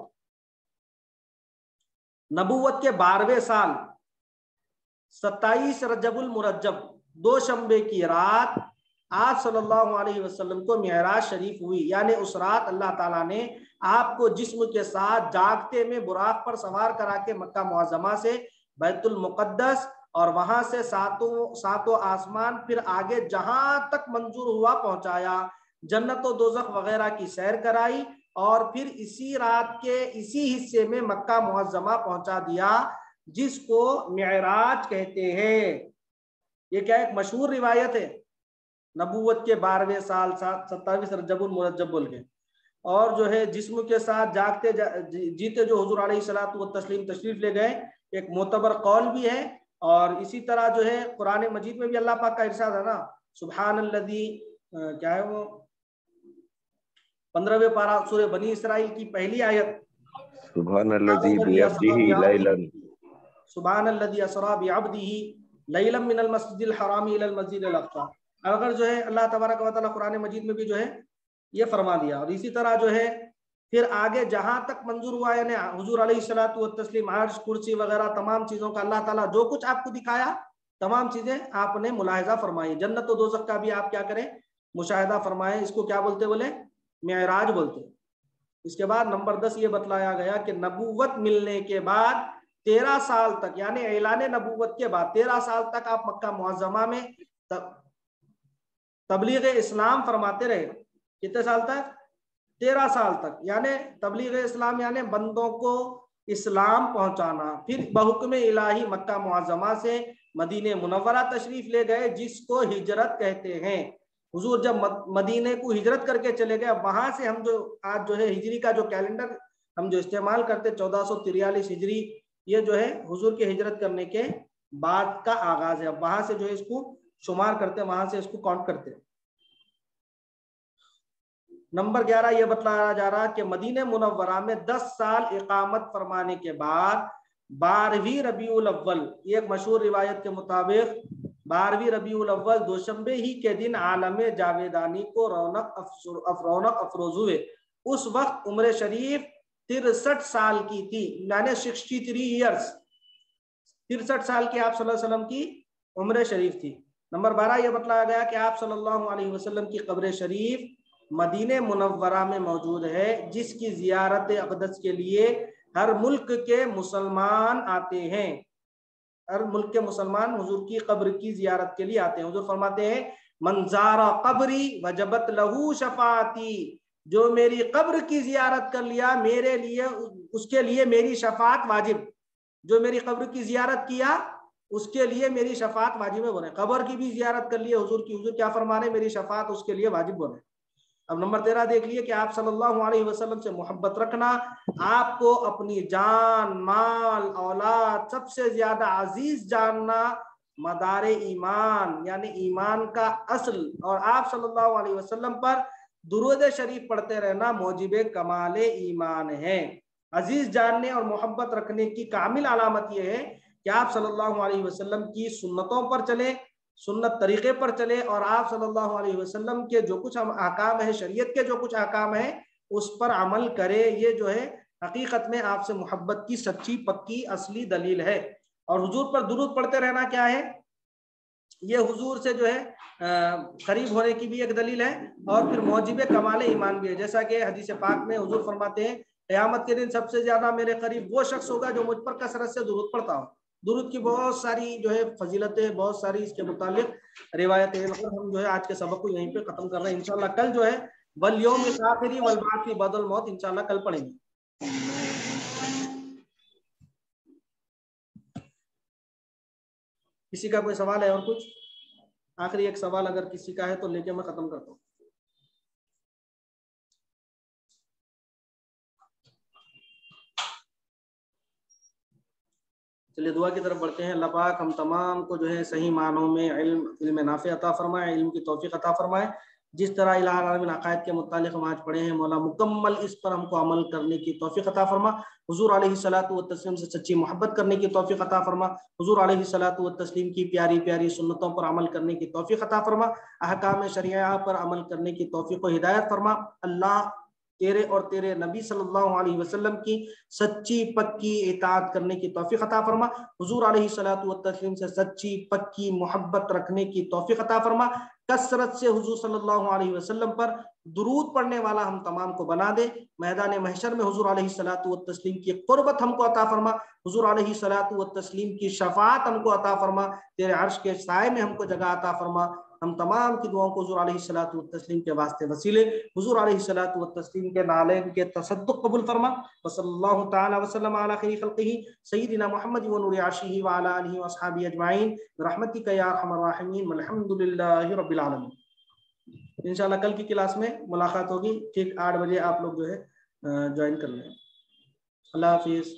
नबुव्वत के 12वें साल 27 रजबुल मुरज्जब, 2 शंबे की रात आप सल्लल्लाहु अलैहि वसल्लम को मिअराज शरीफ हुई। यानी उस रात अल्लाह ताला ने आपको जिस्म के साथ जागते में बुराक पर सवार करा के मक्का मुअज्जमा से बैतुल मुक़द्दस और वहां से सातों आसमान फिर आगे जहां तक मंजूर हुआ पहुंचाया, जन्नत और दोज़ख वगैरह की सैर कराई और फिर इसी रात के इसी हिस्से में मक्का मुअज्जमा पहुंचा दिया, जिसको मिअराज कहते हैं। ये क्या एक मशहूर रिवायत है, नबूवत के 12वें साल 27 रजबुल मुरज्जब बोल के। और जो है जिस्म के साथ जागते जीते जो हुजूर अलैहिस्सलातु व तस्लीम तशरीफ ले गए, एक मोतबर कौल भी है। और इसी तरह जो है कुरान मजीद में भी अल्लाह पाक का इरशाद है ना, सुब्हानल्लज़ी, क्या है वो 15वें पारा सूरह बनी इसराइल की पहली आयत, सुब्हानल्लज़ी बिअब्दिही लैलन, सुब्हानल्लज़ी असरा बिअब्दिही लैलन मिनल मस्जिदिल हरामी इलल मस्जिदिल अक़सा। अगर जो है अल्लाह तबारक व तआला कुरान मजीद में भी जो है ये फरमा दिया। और इसी तरह जो है फिर आगे जहां तक मंजूर हुआ, यानी हुजूर अलैहिस्सलातु व तस्लीम अर्श कुर्सी वगैरह तमाम चीजों का अल्लाह ताला जो कुछ आपको दिखाया तमाम चीजें आपने मुलाहिजा फरमाई। जन्नत और दोज़ख का भी आप क्या करें, मुशाहिदा फरमाएं। इसको क्या बोलते बोले? मिअराज बोलते। इसके बाद नंबर 10 ये बतलाया गया कि नबूवत मिलने के बाद 13 साल तक, यानी ऐलान नबूवत के बाद 13 साल तक आप मक्का मुअज्जमा में तबलीग इस्लाम फरमाते रहे। कितने साल तक? 13 साल तक। यानी तबलीग इस्लाम यानी बंदों को इस्लाम पहुंचाना। फिर बहुक्म इलाही मक्का मुअज़्ज़मा से मदीने मुनव्वरा तशरीफ ले गए, जिसको हिजरत कहते हैं। हुजूर जब मदीने को हिजरत करके चले गए, वहां से हम जो आज जो है हिजरी का जो कैलेंडर हम जो इस्तेमाल करते 1443 हिजरी, ये जो है हुजूर के हिजरत करने के बाद का आगाज है। वहां से जो है इसको शुमार करते, वहां से इसको काउंट करते। नंबर 11 ये बतलाया जा रहा कि मदीने मुनव्वरा में 10 साल इकामत फरमाने के बाद 12वीं रबीउल अव्वल, एक मशहूर रिवायत के मुताबिक 12वीं रबीउल अव्वल दोशंबे ही के दिन आलमे जावेदानी को रौनक अफरोज हुए। उस वक्त उम्र शरीफ 63 साल की थी, यानी 63 ईयर्स, 63 साल की आप सल्लल्लाहु अलैहि वसल्लम की उम्र शरीफ थी। नंबर 12 ये बतलाया गया कि आप सल्लल्लाहु अलैहि वसल्लम की कब्र शरीफ मदीने मुनव्वरा में मौजूद है, जिसकी जियारत अक़दस के लिए हर मुल्क के मुसलमान आते हैं। हर मुल्क के मुसलमान हुजूर की कब्र की जियारत के लिए आते हैं। हुजूर फरमाते हैं, मंजारा कब्री वजबत लहू शफाती, जो मेरी कब्र की जियारत कर लिया, मेरे लिए उसके लिए मेरी शफात वाजिब। जो मेरी कब्र की जियारत किया उसके लिए मेरी शफात वाजिब है बोले। कब्र की भी जियारत कर लिए हुजूर की, हुजूर क्या फरमा रहे, मेरी शफात उसके लिए वाजिब बोले। अब नंबर 13 देख लिए कि आप सल्लल्लाहु अलैहि वसल्लम से मोहब्बत रखना आपको अपनी जान, माल, औलाद सबसे ज्यादा अजीज जानना मदारे ईमान यानी ईमान का असल, और आप सल्लल्लाहु अलैहि वसल्लम पर दुरूद शरीफ पढ़ते रहना मौजिबे कमाले ईमान है। अजीज जानने और मोहब्बत रखने की कामिल अलामत यह है कि आप सल्लल्लाहु अलैहि वसल्लम की सुन्नतों पर चले, सुन्नत तरीके पर चले, और आप सल्लल्लाहु अलैहि वसल्लम के जो कुछ अहकाम है, शरीयत के जो कुछ अहकाम है, उस पर अमल करे। ये जो है हकीकत में आपसे मोहब्बत की सच्ची पक्की असली दलील है। और हुजूर पर दुरूद पढ़ते रहना क्या है, ये हुजूर से जो है करीब होने की भी एक दलील है, और फिर मौजिब कमाल ईमान भी है। जैसा कि हदीस पाक में हुजूर फरमाते हैं, क़यामत के दिन सबसे ज्यादा मेरे करीब वो शख्स होगा जो मुझ पर कसरत से दुरूद पढ़ता हो। दुरूद की बहुत सारी जो है फजीलतें, बहुत सारी इसके मुतालिक रिवायतें, मतलब हम जो है आज के सबक को यहीं पे खत्म कर रहे हैं। इंशाल्लाह कल जो है वल यौमिल आखिरी वल बाकी बदल मौत, इंशाल्लाह कल पढ़ेंगे। किसी का कोई सवाल है और कुछ? आखिरी एक सवाल अगर किसी का है तो लेके मैं खत्म करता हूँ। चलिए दुआ की तरफ बढ़ते हैं। अल्लाह पाक हम तमाम को जो है सही मानों में इल्म नाफ़े अता फरमाए, इल्म की तौफीक अता फरमाए। जिस तरह इलाही आलमीन अक़ायद के मुतालिक हम आज पढ़े हैं, मौला मुकम्मल इस पर हमको अमल करने की तौफीक अता फरमा। हुजूर अलैहिस्सलातु व तस्लीम से सच्ची मोहब्बत करने की तौफीक अता फरमा। हुजूर अलैहिस्सलातु व तस्लीम की प्यारी प्यारी सुन्नतों पर अमल करने की तौफीक अता फरमा। अहकाम शरिया पर अमल करने की तौफीक व हिदायत फरमा। अल्लाह तेरे और तेरे नबी सल्लल्लाहु अलैहि वसल्लम की सच्ची पक्की इताअत करने की तौफीक अता फरमा। हुजूर अलैहिस्सलातु व तस्लीम से सच्ची पक्की मोहब्बत रखने की तौफीक अता फरमा। कसरत से हुजूर सल्लल्लाहु अलैहि वसल्लम पर दुरूद पढ़ने वाला हम तमाम को बना दे। मैदान महशर में हुजूर अलैहिस्सलातु व तस्लीम की कुर्बत हमको अता फरमा। हुजूर अलैहिस्सलातु व तस्लीम की शफाअत हमको अता फरमा। तेरे अर्श के साए में हमको जगह अता फरमा। हम तमाम की दुआओं को हुजूर अलैहिस्सलातु व तस्लीम के वास्ते वसीले हुजूर अलैहिस्सलातु व तस्लीम के नालैन के तसद्दुक़ कबूल फरमा। व सल्लल्लाहु तआला व सल्लम अला खैरि खल्क़िही सय्यिदिना मुहम्मद व नूरि अर्शिही व अला आलिहि व अस्हाबिही अजमाइन बिरहमतिका या अरहमर राहिमीन वल्हम्दुलिल्लाहि रब्बिल आलमीन। इंशाल्लाह कल की क्लास में मुलाकात होगी ठीक 8 बजे। आप लोग जो है ज्वाइन कर लें। अल्लाह हाफिज़।